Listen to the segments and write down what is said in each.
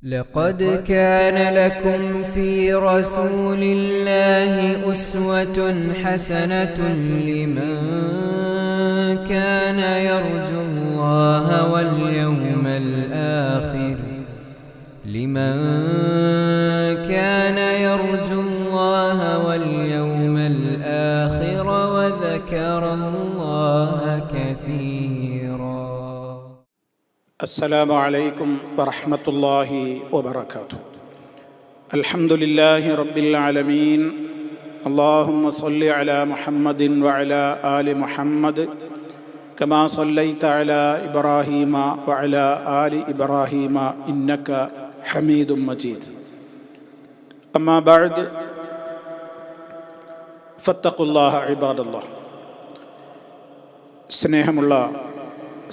لقد كان لكم في رسول الله أسوة حسنة لمن كان يرجو الله واليوم الآخر وذكر الله كثيرا. السلام عليكم ورحمة الله وبركاته. الحمد لله رب العالمين. اللهم صل على محمد وعلى آل محمد كما صليت على إبراهيم وعلى آل إبراهيم إنك حميد مجيد. أما بعد فاتقوا الله عباد الله. സ്നേഹമുള്ള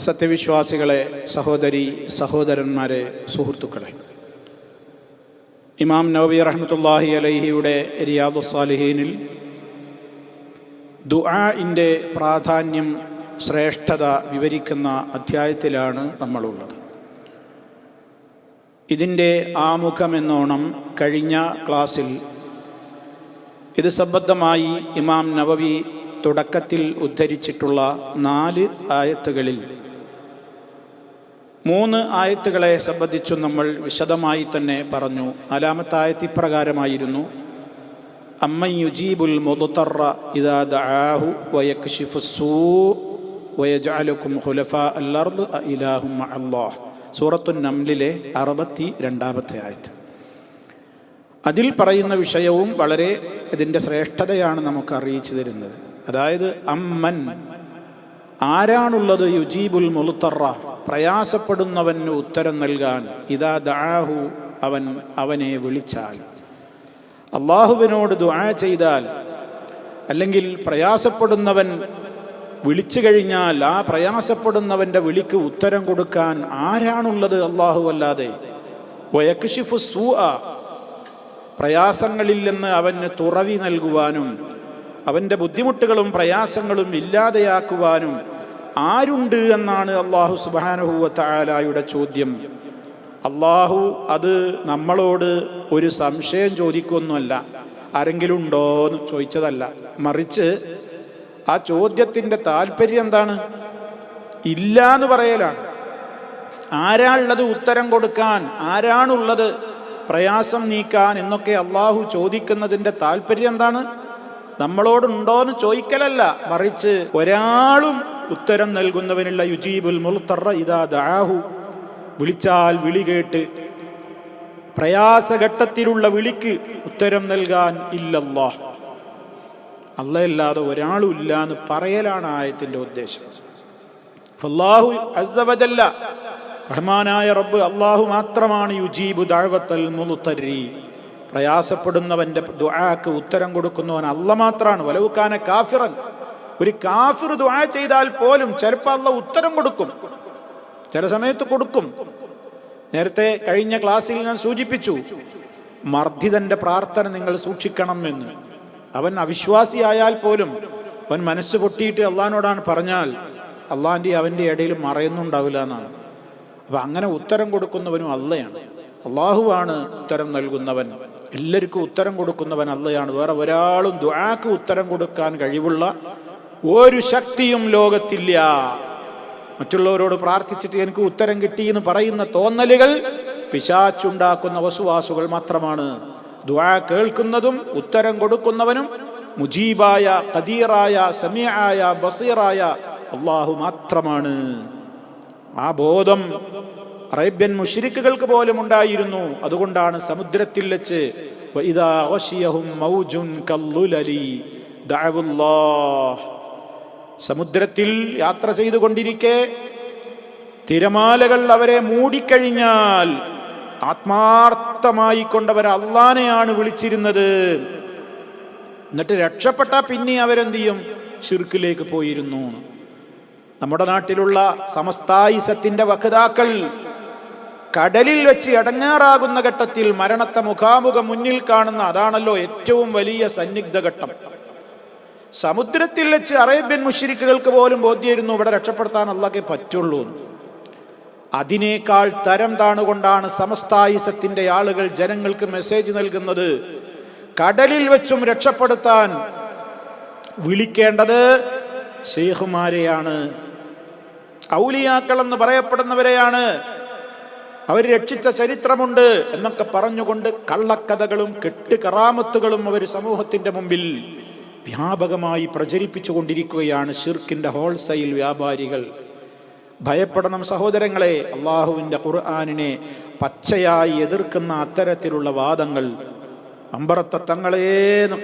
സത്യവിശ്വാസികളെ, സഹോദരി സഹോദരന്മാരെ, സുഹൃത്തുക്കളെ, ഇമാം നവവി റഹ്മത്തുള്ളാഹി അലൈഹിയുടെ റിയാദുസ് സാലിഹീനിൽ ദുആഇൻ്റെ പ്രാധാന്യം, ശ്രേഷ്ഠത വിവരിക്കുന്ന അധ്യായത്തിലാണ് നമ്മളുള്ളത്. ഇതിൻ്റെ ആമുഖമെന്നോണം കഴിഞ്ഞ ക്ലാസ്സിൽ ഇത് സംബന്ധമായി ഇമാം നവവി തുടക്കത്തിൽ ഉദ്ധരിച്ചിട്ടുള്ള 4 ആയത്തുകളിൽ 3 ആയത്തുകളെ സംബന്ധിച്ചു നമ്മൾ വിശദമായി തന്നെ പറഞ്ഞു. 4ാമത്തെ ആയത്ത് ഇപ്രകാരമായിരുന്നു: അമ്മൻ യുജീബുൽ മുദ്തറ ഇദാ ദആഹു വയക്ഷിഫുസ്സൂ വയജഅലുകും ഖുലഫാഅൽ അർദ് അഇലാഹും മഅല്ലാഹ്. സൂറത്തുൻ നംലിലെ 62ാമത്തെ ആയത്ത്. അതിൽ പറയുന്ന വിഷയവും വളരെ ഇതിൻ്റെ ശ്രേഷ്ഠതയാണ് നമുക്ക് അറിയിച്ചു തരുന്നത്. അതായത് അമ്മൻ, ആരാണുള്ളത്, യുജീബുൽ മുൽത്തറ, പ്രയാസപ്പെടുന്നവന് ഉത്തരം നൽകാൻ, ഇദാ ദആഹു, അവനെ വിളിച്ചാൽ, അള്ളാഹുവിനോട് ദുആ ചെയ്താൽ, അല്ലെങ്കിൽ പ്രയാസപ്പെടുന്നവൻ വിളിച്ചു കഴിഞ്ഞാൽ ആ പ്രയാസപ്പെടുന്നവൻ്റെ വിളിക്ക് ഉത്തരം കൊടുക്കാൻ ആരാണുള്ളത്? അള്ളാഹു അല്ലാതെ. വയക്ഷിഫു സൂഅ, പ്രയാസങ്ങളിൽ നിന്ന് അവന് തുറവി നൽകുവാനും അവൻ്റെ ബുദ്ധിമുട്ടുകളും പ്രയാസങ്ങളും ഇല്ലാതെയാക്കുവാനും ആരുണ്ട് എന്നാണ് അള്ളാഹു സുബ്ഹാനഹു വ തആലയുടെ ചോദ്യം. അള്ളാഹു അത് നമ്മളോട് ഒരു സംശയം ചോദിക്കൊന്നുമല്ല, ആരെങ്കിലും ഉണ്ടോ എന്ന് ചോദിച്ചതല്ല. മറിച്ച് ആ ചോദ്യത്തിൻ്റെ താല്പര്യം എന്താണ്? ഇല്ല എന്ന് പറയലാണ്. ആരാളുള്ളത് ഉത്തരം കൊടുക്കാൻ, ആരാണുള്ളത് പ്രയാസം നീക്കാൻ എന്നൊക്കെ അള്ളാഹു ചോദിക്കുന്നതിൻ്റെ താല്പര്യം എന്താണ്? നമ്മളോടുണ്ടോന്ന് ചോദിക്കലല്ല, മറിച്ച് ഒരാളും ഉത്തരം നൽകുന്നവനുള്ള യുജീബുൽ മുൽത്തറ ഇദാ ദആഹു, വിളിച്ചാൽ വിളി കേട്ട് പ്രയാസഘട്ടത്തിലുള്ള വിളിക്ക് ഉത്തരം നൽകാൻ ഇല്ലല്ലാഹ്, അല്ലാതെ ഒരാളും ഇല്ല എന്ന് പറയലാണ് ആയത്തിന്റെ ഉദ്ദേശം. അല്ലാഹു അസ്സ വജല്ല, റഹ്മാനായ റബ്ബ് അല്ലാഹു മാത്രമാണ് യുജീബു ദഅവത്തൽ മുൽത്തരി, പ്രയാസപ്പെടുന്നവന്റെ ദുആക്ക് ഉത്തരം കൊടുക്കുന്നവൻ അല്ല മാത്രമാണ്. വലൗ കാന കാഫിറൻ, ഒരു കാഫിർ ദുആ ചെയ്താൽ പോലും ചിലപ്പോൾ അല്ല ഉത്തരം കൊടുക്കും, ചില സമയത്ത് കൊടുക്കും. നേരത്തെ കഴിഞ്ഞ ക്ലാസ്സിൽ ഞാൻ സൂചിപ്പിച്ചു, മർദ്ദിതന്റെ പ്രാർത്ഥന നിങ്ങൾ സൂക്ഷിക്കണം എന്ന്. അവൻ അവിശ്വാസിയായാൽ പോലും അവൻ മനസ്സ് പൊട്ടിയിട്ട് അള്ളാഹിനോടാണ് പറഞ്ഞാൽ അള്ളാഹിൻ്റെ അവൻ്റെ ഇടയിൽ മറയുന്നുണ്ടാവില്ല എന്നാണ്. അപ്പം അങ്ങനെ ഉത്തരം കൊടുക്കുന്നവനും അള്ളയാണ്. അള്ളാഹുവാണ് ഉത്തരം നൽകുന്നവൻ, എല്ലാവർക്കും ഉത്തരം കൊടുക്കുന്നവൻ അള്ളയാണ്. വേറെ ഒരാളും ദുആക്ക് ഉത്തരം കൊടുക്കാൻ കഴിവുള്ള ഒരു ശക്തിയും ലോകത്തില്ല. മറ്റുള്ളവരോട് പ്രാർത്ഥിച്ചിട്ട് എനിക്ക് ഉത്തരം കിട്ടിയെന്ന് പറയുന്ന തോന്നലുകൾ പിശാച്ചുണ്ടാക്കുന്ന വസ്വാസുകൾ മാത്രമാണ്. ദുആ കേൾക്കുന്നതും ഉത്തരം കൊടുക്കുന്നവനും മുജീബായ, ഖദീറായ, സമീആയ, ബസീറായ അള്ളാഹു മാത്രമാണ്. ആ ബോധം അറേബ്യൻ മുശ്രിക്കുകൾക്ക് പോലും ഉണ്ടായിരുന്നു. അതുകൊണ്ടാണ് സമുദ്രത്തിൽ വെച്ച് വഇദാ ഗശിയഹും മൗജുൻ കല്ലുലലി ദഅവുല്ലാഹ്, സമുദ്രത്തിൽ യാത്ര ചെയ്തുകൊണ്ടിരിക്കെ തിരമാലകൾ അവരെ മൂടിക്കഴിഞ്ഞാൽ ആത്മാർത്ഥമായി കൊണ്ടവർ അള്ളാനെയാണ് വിളിച്ചിരുന്നത്. എന്നിട്ട് രക്ഷപ്പെട്ട പിന്നെ അവരെന്ത് ചെയ്യും? ശിർക്കിലേക്ക് പോയിരുന്നു. നമ്മുടെ നാട്ടിലുള്ള സമസ്തായിസത്തിന്റെ വക്താക്കൾ കടലിൽ വെച്ച് അടങ്ങാറാകുന്ന ഘട്ടത്തിൽ മരണത്തെ മുഖാമുഖം മുന്നിൽ കാണുന്ന, അതാണല്ലോ ഏറ്റവും വലിയ സന്നിഗ്ധ ഘട്ടം. സമുദ്രത്തിൽ വെച്ച് അറേബ്യൻ മുശ്രിക്കുകൾക്ക് പോലും ബോധ്യമായിരുന്നു ഇവിടെ രക്ഷപ്പെടുത്താൻ അല്ലാഹ്ക്കേ പറ്റുള്ളൂ. അതിനേക്കാൾ തരം താണുകൊണ്ടാണ് സമസ്തായിസത്തിന്റെ ആളുകൾ ജനങ്ങൾക്ക് മെസ്സേജ് നൽകുന്നത്. കടലിൽ വെച്ചും രക്ഷപ്പെടുത്താൻ വിളിക്കേണ്ടത് ശൈഖുമാരെയാണ്, ഔലിയാക്കൾ എന്ന് പറയപ്പെടുന്നവരെയാണ്. അവർ രക്ഷിച്ച ചരിത്രമുണ്ട് എന്നൊക്കെ പറഞ്ഞുകൊണ്ട് കള്ളക്കഥകളും കെട്ടുകറാമത്തുകളും അവർ സമൂഹത്തിന്റെ മുമ്പിൽ വ്യാപകമായി പ്രചരിപ്പിച്ചു കൊണ്ടിരിക്കുകയാണ് ശിർക്കിന്റെ ഹോൾസെയിൽ വ്യാപാരികൾ. ഭയപ്പെടണം സഹോദരങ്ങളെ. അള്ളാഹുവിൻ്റെ ഖുർആനിനെ പച്ചയായി എതിർക്കുന്ന അത്തരത്തിലുള്ള വാദങ്ങൾ, അമ്പറത്തെ തങ്ങളേന്ന്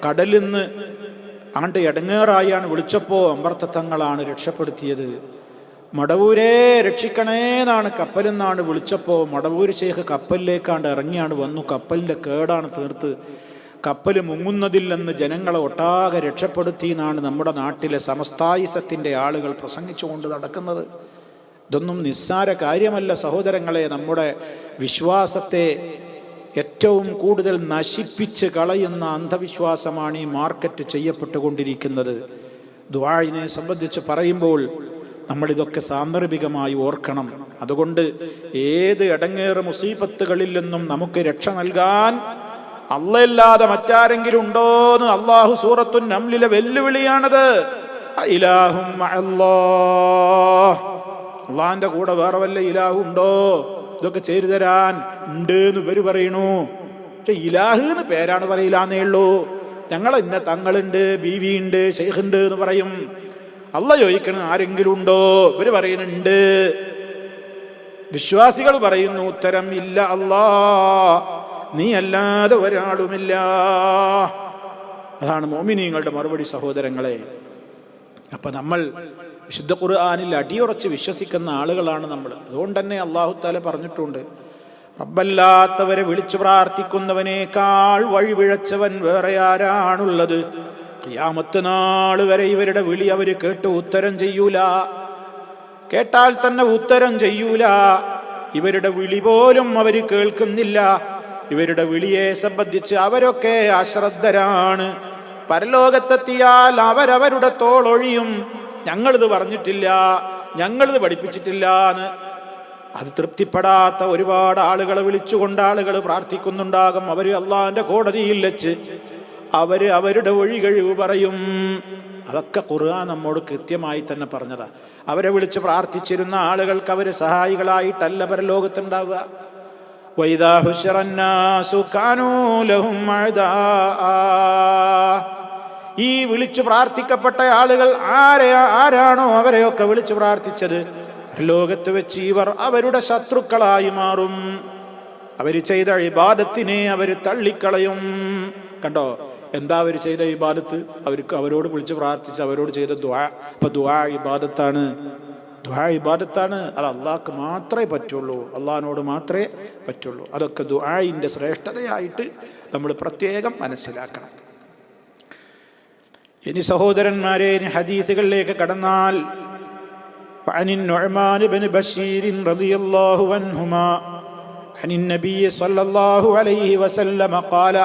കടലിൽ നിന്ന് ആണ്ട് എടങ്ങേറായാണ് വിളിച്ചപ്പോൾ അമ്പറത്തെ തങ്ങളാണ് രക്ഷപ്പെടുത്തിയത്. മടവൂരെ രക്ഷിക്കണേന്നാണ് കപ്പലിൽ നിന്നാണ് വിളിച്ചപ്പോൾ മടവൂര് ശൈഖ് കപ്പലിലേക്കാണ്ട് ഇറങ്ങിയാണ് വന്നു. കപ്പലിൻ്റെ കേടാണ് തീർത്ത് കപ്പൽ മുങ്ങുന്നതിൽ നിന്ന് ജനങ്ങളെ ഒട്ടാകെ രക്ഷപ്പെടുത്തി എന്നാണ് നമ്മുടെ നാട്ടിലെ സമസ്തായിസത്തിൻ്റെ ആളുകൾ പ്രസംഗിച്ചുകൊണ്ട് നടക്കുന്നത്. ഇതൊന്നും നിസ്സാര കാര്യമല്ല സഹോദരങ്ങളെ. നമ്മുടെ വിശ്വാസത്തെ ഏറ്റവും കൂടുതൽ നശിപ്പിച്ച് കളയുന്ന അന്ധവിശ്വാസമാണ് ഈ മാർക്കറ്റ് ചെയ്യപ്പെട്ടുകൊണ്ടിരിക്കുന്നത്. ദുആഇനെ സംബന്ധിച്ച് പറയുമ്പോൾ നമ്മളിതൊക്കെ സാന്ദർഭികമായി ഓർക്കണം. അതുകൊണ്ട് ഏത് ഇടങ്ങേറ് മുസീബത്തുകളിൽ നിന്നും നമുക്ക് രക്ഷ നൽകാൻ അല്ലാഹല്ലാതെ മറ്റാരെങ്കിലും ഉണ്ടോന്ന് അള്ളാഹു സൂറത്തുൻ നംലിലെ വെല്ലുവിളിയാണത്. ഇലാഹും മഅല്ലാഹ്, അള്ളാഹിന്റെ കൂടെ വേറെ വല്ല ഇലാഹു ഉണ്ടോ? ഇതൊക്കെ ചെയ്തു തരാൻ ഉണ്ട് എന്ന് ഇവര് പറയണു. പക്ഷെ ഇലാഹ് എന്ന് പേരാണ് പറയില്ലാന്നേ ഉള്ളൂ. ഞങ്ങൾ ഇന്ന തങ്ങളുണ്ട്, ബീവി ഉണ്ട്, ശൈഖുണ്ട് എന്ന് പറയും. അള്ളാഹ് ചോദിക്കണ ആരെങ്കിലും ഉണ്ടോ? ഇവര് പറയുന്നുണ്ട്. വിശ്വാസികൾ പറയുന്നു ഉത്തരം ഇല്ല, അല്ലാ നീ അല്ലാതെ ഒരാളുമില്ല. അതാണ് മോമിനീങ്ങളുടെ മറുപടി സഹോദരങ്ങളെ. അപ്പൊ നമ്മൾ വിശുദ്ധ ഖുർആനിൽ അടിയുറച്ച് വിശ്വസിക്കുന്ന ആളുകളാണ് നമ്മൾ. അതുകൊണ്ട് തന്നെ അല്ലാഹു തആല പറഞ്ഞിട്ടുണ്ട്, റബ്ബല്ലാത്തവരെ വിളിച്ചു പ്രാർത്ഥിക്കുന്നവനേക്കാൾ വഴിപിഴച്ചവൻ വേറെ ആരാണുള്ളത്? ഖിയാമത്ത് നാൾ വരെ ഇവരുടെ വിളി അവര് കേട്ട് ഉത്തരം ചെയ്യൂല. കേട്ടാൽ തന്നെ ഉത്തരം ചെയ്യൂല. ഇവരുടെ വിളി പോലും അവര് കേൾക്കുന്നില്ല. ഇവരുടെ വിളിയെ സംബന്ധിച്ച് അവരൊക്കെ അശ്രദ്ധരാണ്. പരലോകത്തെത്തിയാൽ അവരവരുടെ തോളൊഴിയും. ഞങ്ങളിത് പറഞ്ഞിട്ടില്ല, ഞങ്ങളിത് പഠിപ്പിച്ചിട്ടില്ല എന്ന്. അത് തൃപ്തിപ്പെടാത്ത ഒരുപാട് ആളുകളെ വിളിച്ചുകൊണ്ട് ആളുകൾ പ്രാർത്ഥിക്കുന്നുണ്ടാകും. അവർ അള്ളാഹിന്റെ കോടതിയിൽ വെച്ച് അവരുടെ ഒഴികഴിവ് പറയും. അതൊക്കെ ഖുർആൻ നമ്മോട് കൃത്യമായി തന്നെ പറഞ്ഞതാ. അവരെ വിളിച്ച് പ്രാർത്ഥിച്ചിരുന്ന ആളുകൾക്ക് അവര് സഹായികളായിട്ടല്ല പരലോകത്തുണ്ടാവുക. വൈദാ ഹുശറന്നാസു കാനൂ ലഹും അഅദാഅ. ഈ വിളിച്ചു പ്രാർത്ഥിക്കപ്പെട്ട ആളുകൾ ആരാണോ അവരെയൊക്കെ വിളിച്ചു പ്രാർത്ഥിച്ചത്, ലോകത്ത് വെച്ച് ഇവർ അവരുടെ ശത്രുക്കളായി മാറും. അവർ ചെയ്ത ഇബാദത്തിനെ അവർ തള്ളിക്കളയും. കണ്ടോ എന്താ അവർ ചെയ്ത ഇബാദത്ത്? അവരോട് വിളിച്ച് പ്രാർത്ഥിച്ച് അവരോട് ചെയ്ത ദുആ. അപ്പൊ ദുആ ഇബാദത്താണ്. ദുആ ഇബാദത്താണ്. അത് അള്ളാഹ്ക്ക് മാത്രമേ പറ്റുള്ളൂ, അള്ളാഹിനോട് മാത്രമേ പറ്റുള്ളൂ. അതൊക്കെ ദുആഇന്റെ ശ്രേഷ്ഠതയായിട്ട് നമ്മൾ പ്രത്യേകം മനസ്സിലാക്കണം. ഇനി സഹോദരന്മാരെ, ഇനി ഹദീസുകളിലേക്ക് കടന്നാൽ, عن النعمان بن بشير رضي الله عنهما عن النبي صلى الله عليه وسلم قال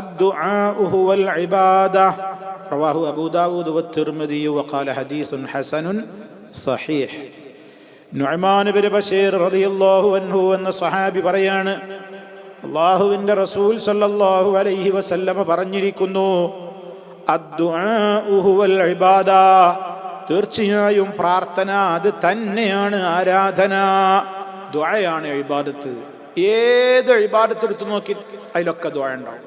الدعاء هو العبادة رواه أبو داود والترمذي وقال حديث حسن صحيح. നുഅ്മാൻ ബിൻ ബശീർ റളിയല്ലാഹു അൻഹു എന്ന സ്വഹാബി പറയാണ്, അല്ലാഹുവിൻ്റെ റസൂൽ സല്ലല്ലാഹു അലൈഹി വസല്ലമ പറഞ്ഞിരിക്കുന്നു, അദ്ദുആഉ ഹുവൽ ഇബാദ, തീർച്ചയായും പ്രാർത്ഥന അത് തന്നെയാണ് ആരാധന. ദുആയാണ് ഇബാദത്ത്. ഏത് ഇബാദത്ത് എടുത്തു നോക്കി അതിലൊക്കെ ദുആ ഉണ്ടാവും.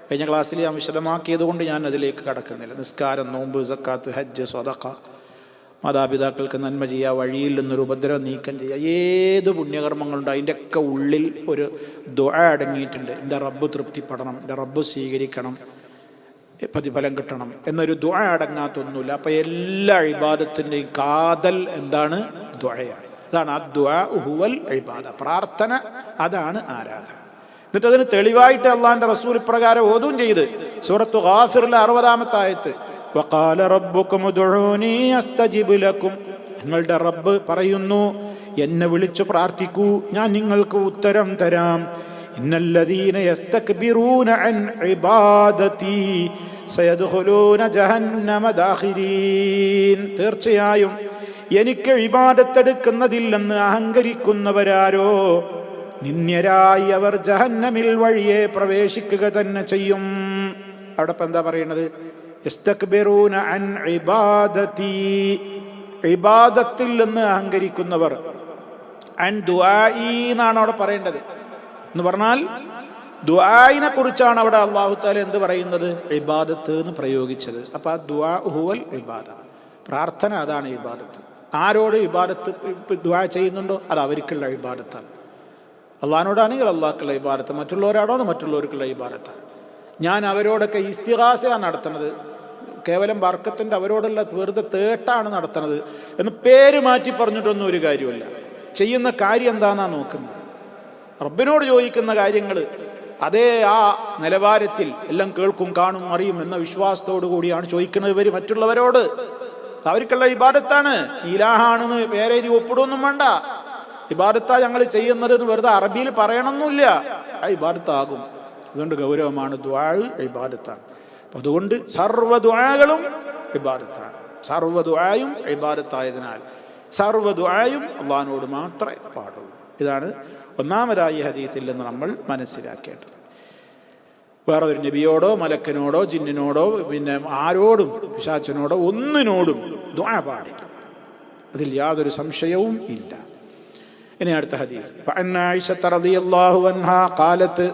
കഴിഞ്ഞ ക്ലാസ്സിൽ ഞാൻ വിശദമാക്കിയത് കൊണ്ട് ഞാൻ അതിലേക്ക് കടക്കുന്നില്ല. നിസ്കാരം, നോമ്പ്, സക്കാത്ത്, ഹജ്ജ്, സ്വതഖ, മാതാപിതാക്കൾക്ക് നന്മ ചെയ്യുക, വഴിയിൽ നിന്നൊരു ഉപദ്രവം നീക്കം ചെയ്യുക, ഏത് പുണ്യകർമ്മങ്ങളുണ്ട് അതിൻ്റെയൊക്കെ ഉള്ളിൽ ഒരു ദുആ അടങ്ങിയിട്ടുണ്ട്. എൻ്റെ റബ്ബ് തൃപ്തിപ്പെടണം, എൻ്റെ റബ്ബ് സ്വീകരിക്കണം, പ്രതിഫലം കിട്ടണം എന്നൊരു ദുആ അടങ്ങാത്തൊന്നുമില്ല. അപ്പം എല്ലാ ഇബാദത്തിൻ്റെയും കാതൽ എന്താണ്? ദുആയാണ്. അതാണ് അദ്ദുആഉ ഹുവൽ ഇബാദ. പ്രാർത്ഥന അതാണ് ആരാധന. എന്നിട്ട് അതിന് തെളിവായിട്ട് അള്ളാഹിൻ്റെ റസൂൽ ഇപ്രകാരം ഓതും ചെയ്ത് സൂറത്തു ഗാഫിറിലെ 60-ാമത്തെ ആയത്ത്, വഖാല റബ്ബുകും ഉദ്ഉനി അസ്തജിബ് ലക്കും, നിങ്ങളുടെ റബ്ബ് പറയുന്നു, എന്നെ വിളിച്ചു പ്രാർത്ഥിക്കൂ, ഞാൻ നിങ്ങൾക്ക് ഉത്തരം തരാം. ഇന്നല്ലദീന യസ്തക്ബിറൂന അൻ ഇബാദതി സയദ്ഖുലൂന ജഹന്നമ ദാഖിരീൻ, തീർച്ചയായും എനിക്ക് ഇബാദത്തെടുക്കുന്നതില്ലെന്ന് അഹങ്കരിക്കുന്നവരാരോ നിന്ദ്യരായി അവർ ജഹന്നമിൽ വഴിയെ പ്രവേശിക്കുക തന്നെ ചെയ്യും. അവിടെ ഇപ്പം എന്താ പറയുന്നത്? യസ്തക്ബിറൂന അൻ ഇബാദതി, ഇബാദത്തിൽ നിന്ന് അഹങ്കരിക്കുന്നവർ. അൻ ദുആഇ എന്നാണ് അവിടെ പറയേണ്ടത്. എന്ന് പറഞ്ഞാൽ ദുആഇനെ കുറിച്ചാണ് അവിടെ അല്ലാഹു തആല എന്ത് പറയുന്നത്? ഇബാദത്ത് എന്ന് പ്രയോഗിച്ചത്. അപ്പോൾ ആ ദുആ ഹുവൽ ഇബാദ, പ്രാർത്ഥന അതാണ് ഇബാദത്ത്. ആരോട് ഇബാദത്ത് ദുആ ചെയ്യുന്നുണ്ടോ അത് അവർക്കുള്ള ഇബാദത്താണ്. അള്ളാഹിനോടാണെങ്കിൽ അള്ളാഹ്ക്കുള്ള ഇബാദത്ത്, മറ്റുള്ളവരോടാണോ മറ്റുള്ളവർക്കുള്ള ഇബാദത്താണ്. ഞാൻ അവരോടൊക്കെ ഇസ്തിഗാസയാണ് നടത്തുന്നത്, കേവലം ബർക്കത്തിൻ്റെ അവരോടുള്ള വെറുതെ തേട്ടാണ് നടത്തുന്നത് എന്ന് പേര് മാറ്റി പറഞ്ഞിട്ടൊന്നും ഒരു കാര്യമില്ല. ചെയ്യുന്ന കാര്യം എന്താണെന്നാണ് നോക്കുന്നത്. റബ്ബിനോട് ചോദിക്കുന്ന കാര്യങ്ങൾ അതേ ആ നിലവാരത്തിൽ എല്ലാം കേൾക്കും, കാണും, അറിയും എന്ന വിശ്വാസത്തോടു കൂടിയാണ് ചോദിക്കുന്നത്. ഇവർ മറ്റുള്ളവരോട് അവർക്കുള്ള ഇബാദത്താണ്. ഇലാഹാണെന്ന് വേറെ ഒപ്പിടൊന്നും വേണ്ട. ഇബാദത്താ ഞങ്ങൾ ചെയ്യുന്നത് എന്ന് വെറുതെ അറബിയിൽ പറയണമെന്നില്ല, ആ ഇബാദത്താകും. അതുകൊണ്ട് ഗൗരവമാണ്. ദുആ ഇബാദത്താണ്. അപ്പം അതുകൊണ്ട് സർവ്വ ദുആകളും ഇബാദത്താണ്. സർവ്വ ദുആയും ഇബാദത്തായതിനാൽ സർവ്വ ദുആയും അള്ളാഹിനോട് മാത്രമേ പാടുള്ളൂ. ഇതാണ് ഒന്നാമതായി ഹദീസിൽ നിന്ന് നമ്മൾ മനസ്സിലാക്കേണ്ടത്. വേറെ ഒരു നബിയോടോ മലക്കനോടോ ജിന്നിനോടോ പിന്നെ ആരോടും പിശാചിനോടോ ഒന്നിനോടും ദുആ പാടില്ല, അതിൽ യാതൊരു സംശയവും ഇല്ല. ഇനി അടുത്ത ഹദീസ്. ഫഅൻ ആയിഷ റളിയല്ലാഹു അൻഹാ ഖാലത്ത്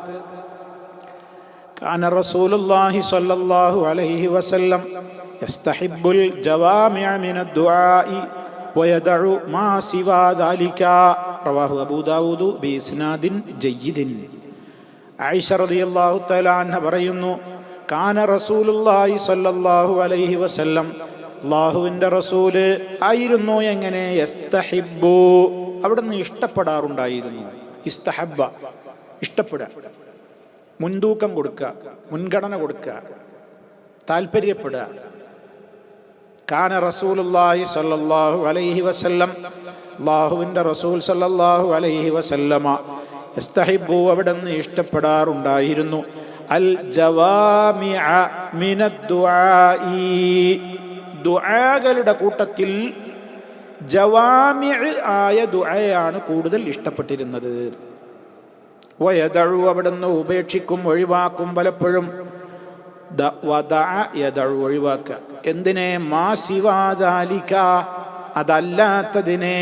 കാന റസൂലുള്ളാഹി സ്വല്ലല്ലാഹു അലൈഹി വസല്ലം യസ്തഹിബ്ബുൽ ജവാമിഅ മിനദ് ദുആഇ വയദഉ മാ സിവാ ദാലിക റവാഹു അബൂ ദാവൂദ് ബിഇസ്നാദിൻ ജയ്യിദിൻ. ആയിഷ റളിയല്ലാഹു തആല അൻഹ പറയുന്നു, കാന റസൂലുള്ളാഹി സ്വല്ലല്ലാഹു അലൈഹി വസല്ലം, അല്ലാഹുവിൻ്റെ റസൂല് ആയിരുന്നു എങ്ങനെ? യസ്തഹിബ്ബു, അവിടുന്ന് ഇഷ്ടപ്പെടാറുണ്ടായിരുന്നു. ഇസ്തഹബ്ബ, ഇഷ്ടപ്പെടുക, മുൻതൂക്കം കൊടുക്കുക, മുൻഗണന കൊടുക്കുക, താല്പര്യപ്പെടുക. കാന റസൂലുള്ളാഹി സ്വല്ലല്ലാഹു അലൈഹി വസല്ലം, അല്ലാഹുവിൻ്റെ റസൂൽ സ്വല്ലല്ലാഹു അലൈഹി വസല്ലമ യസ്തഹിബ്ബു, അവിടുന്ന് ഇഷ്ടപ്പെടാറുണ്ടായിരുന്നു അൽ ജവാമിഅ മിനദ് ദുആഇ, ദുആകളുടെ കൂട്ടത്തിൽ ജവാമിഅ ആയ ദുആയാണ് കൂടുതൽ ഇഷ്ടപ്പെട്ടിരുന്നത്. വയദഉ, അവിടുന്ന് ഉപേക്ഷിക്കും, ഒഴിവാക്കും പലപ്പോഴും. യദഉ, ഒഴിവാക്കുക. എന്തിനെ? മാ സിവാ ദാലിക, അതല്ലാത്തതിനെ,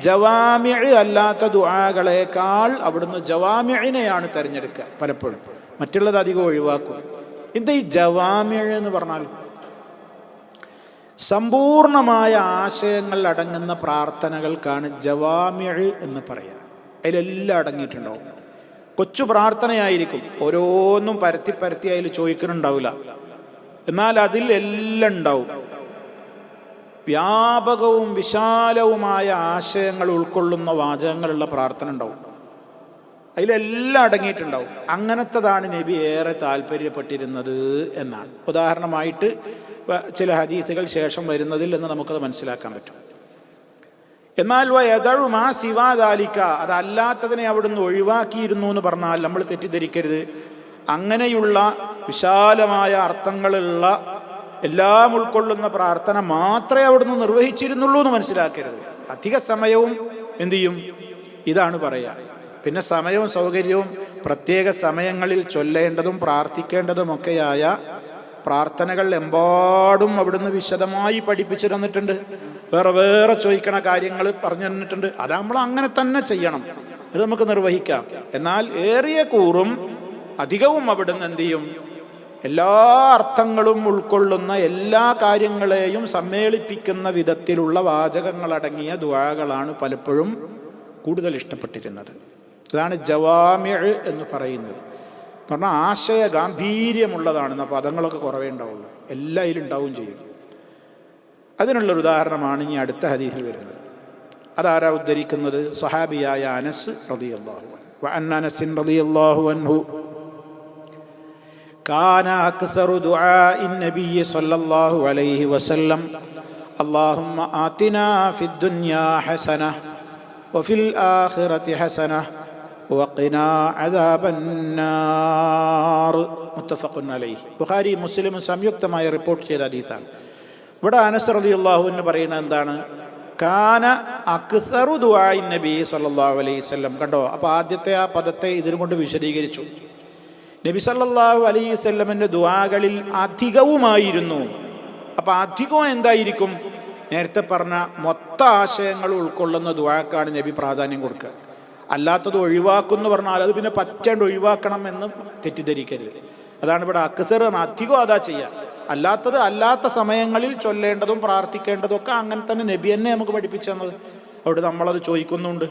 ജവാമിഅ അല്ലാത്ത ദുആകളെക്കാൾ അവിടുന്ന് ജവാമിഅനെയാണ് തിരഞ്ഞെടുക്കുക പലപ്പോഴും. മറ്റുള്ളത് അധികം ഒഴിവാക്കും. എന്താ ഈ ജവാമിഅ എന്ന് പറഞ്ഞാൽ? സമ്പൂർണമായ ആശയങ്ങൾ അടങ്ങുന്ന പ്രാർത്ഥനകൾക്കാണ് ജവാമിഅ എന്ന് പറയുക. അതിലെല്ലാം അടങ്ങിയിട്ടുണ്ടാവും. കൊച്ചു പ്രാർത്ഥനയായിരിക്കും, ഓരോന്നും പരത്തി പരത്തി അതിൽ ചോദിക്കുന്നുണ്ടാവില്ല, എന്നാൽ അതിൽ എല്ലാം ഉണ്ടാവും. വ്യാപകവും വിശാലവുമായ ആശയങ്ങൾ ഉൾക്കൊള്ളുന്ന വാചകങ്ങളുള്ള പ്രാർത്ഥന ഉണ്ടാവും, അതിലെല്ലാം അടങ്ങിയിട്ടുണ്ടാവും. അങ്ങനത്തതാണ് നബി ഏറെ താല്പര്യപ്പെട്ടിരുന്നത് എന്നാണ്. ഉദാഹരണമായിട്ട് ചില ഹദീസുകൾ ശേഷം വരുന്നതിൽ നിന്ന് നമുക്കത് മനസ്സിലാക്കാൻ പറ്റും. എന്നാൽ വയദഉ മാ സിവാ ദാലിക, അതല്ലാത്തതിനെ അവിടുന്ന് ഒഴിവാക്കിയിരുന്നു എന്ന് പറഞ്ഞാൽ നമ്മൾ തെറ്റിദ്ധരിക്കരുത്. അങ്ങനെയുള്ള വിശാലമായ അർത്ഥങ്ങളുള്ള എല്ലാം ഉൾക്കൊള്ളുന്ന പ്രാർത്ഥന മാത്രമേ അവിടുന്ന് നിർവഹിച്ചിരുന്നുള്ളൂ എന്ന് മനസ്സിലാക്കരുത്. അധിക സമയവും എന്തു ചെയ്യും? ഇതാണ് പറയുക. പിന്നെ സമയവും സൗകര്യവും പ്രത്യേക സമയങ്ങളിൽ ചൊല്ലേണ്ടതും പ്രാർത്ഥിക്കേണ്ടതുമൊക്കെയായ പ്രാർത്ഥനകൾ എമ്പാടും അവിടുന്ന് വിശദമായി പഠിപ്പിച്ചു തന്നിട്ടുണ്ട്. വേറെ വേറെ ചോദിക്കണ കാര്യങ്ങൾ പറഞ്ഞു തന്നിട്ടുണ്ട്. അത് നമ്മൾ അങ്ങനെ തന്നെ ചെയ്യണം, അത് നമുക്ക് നിർവഹിക്കാം. എന്നാൽ ഏറിയ കൂറും അധികവും അവിടുന്ന് എന്തു ചെയ്യും? എല്ലാ അർത്ഥങ്ങളും ഉൾക്കൊള്ളുന്ന എല്ലാ കാര്യങ്ങളെയും സമ്മേളിപ്പിക്കുന്ന വിധത്തിലുള്ള വാചകങ്ങളടങ്ങിയ ദുആകളാണ് പലപ്പോഴും കൂടുതൽ ഇഷ്ടപ്പെട്ടിരുന്നത്. അതാണ് ജവാമിഅ എന്ന് പറയുന്നത്. എന്ന് പറഞ്ഞാൽ ആശയ ഗാംഭീര്യമുള്ളതാണ്. പദങ്ങളൊക്കെ കുറവേ ഉണ്ടാവുള്ളൂ, എല്ലാം ഇതിലുണ്ടാവും ചെയ്യും. അതിനുള്ളൊരു ഉദാഹരണമാണ് ഇനി അടുത്ത ഹദീസിൽ വരുന്നത്. അതാരാ ഉദ്ധരിക്കുന്നത്? സ്വഹാബിയായ അനസ് റളിയല്ലാഹു അൻഹു. വഅൻ അനസ് റളിയല്ലാഹു അൻഹു കാന അക്സറു ദുആഇൻ നബിയ്യി സ്വല്ലല്ലാഹു അലൈഹി വസല്ലം അല്ലാഹുമ്മ ആതിനാ ഫിദ് ദുനിയാ ഹസനഹ വഫിൽ ആഖിറതി ഹസനഹ വഖിനാ അദാബന്നാർ. മുത്തഫഖുൻ അലൈഹി. ബുഖാരി മുസ്ലിം സംയുക്തമായി റിപ്പോർട്ട് ചെയ്ത ഹദീസാണ്. ഇവിടെ അനസ് റളിയല്ലാഹു അൻഹു പറയുന്നത് എന്താണ്? കാന അക്സറു ദുആഇ നബി സല്ലല്ലാഹു അലൈഹി വസല്ലം. കണ്ടോ, അപ്പോൾ ആദ്യത്തെ ആ പദത്തെ ഇതിനു കൊണ്ട് വിശദീകരിച്ചു. നബി സല്ലല്ലാഹു അലൈഹി വസല്ലമിൻ്റെ ദുആകളിൽ അധികവുമായിരുന്നു. അപ്പോൾ അധികവും എന്തായിരിക്കും? നേരത്തെ പറഞ്ഞ മൊത്ത ആശയങ്ങൾ ഉൾക്കൊള്ളുന്ന ദുആക്കാണ് നബി പ്രാധാന്യം കൊടുക്കുക. അല്ലാത്തത് ഒഴിവാക്കുമെന്ന് പറഞ്ഞാൽ അത് പിന്നെ പറ്റാണ്ട് ഒഴിവാക്കണം എന്ന് തെറ്റിദ്ധരിക്കരുത്. അതാണ് ഇവിടെ അക്സർ, അധികം അതാ ചെയ്യുക. അല്ലാത്തത് അല്ലാത്ത സമയങ്ങളിൽ ചൊല്ലേണ്ടതും പ്രാർത്ഥിക്കേണ്ടതും ഒക്കെ അങ്ങനെ തന്നെ നബി തന്നെ നമുക്ക് പഠിപ്പിച്ചു തന്നത്. അവിടെ നമ്മളത് ചോദിക്കുന്നുണ്ട്.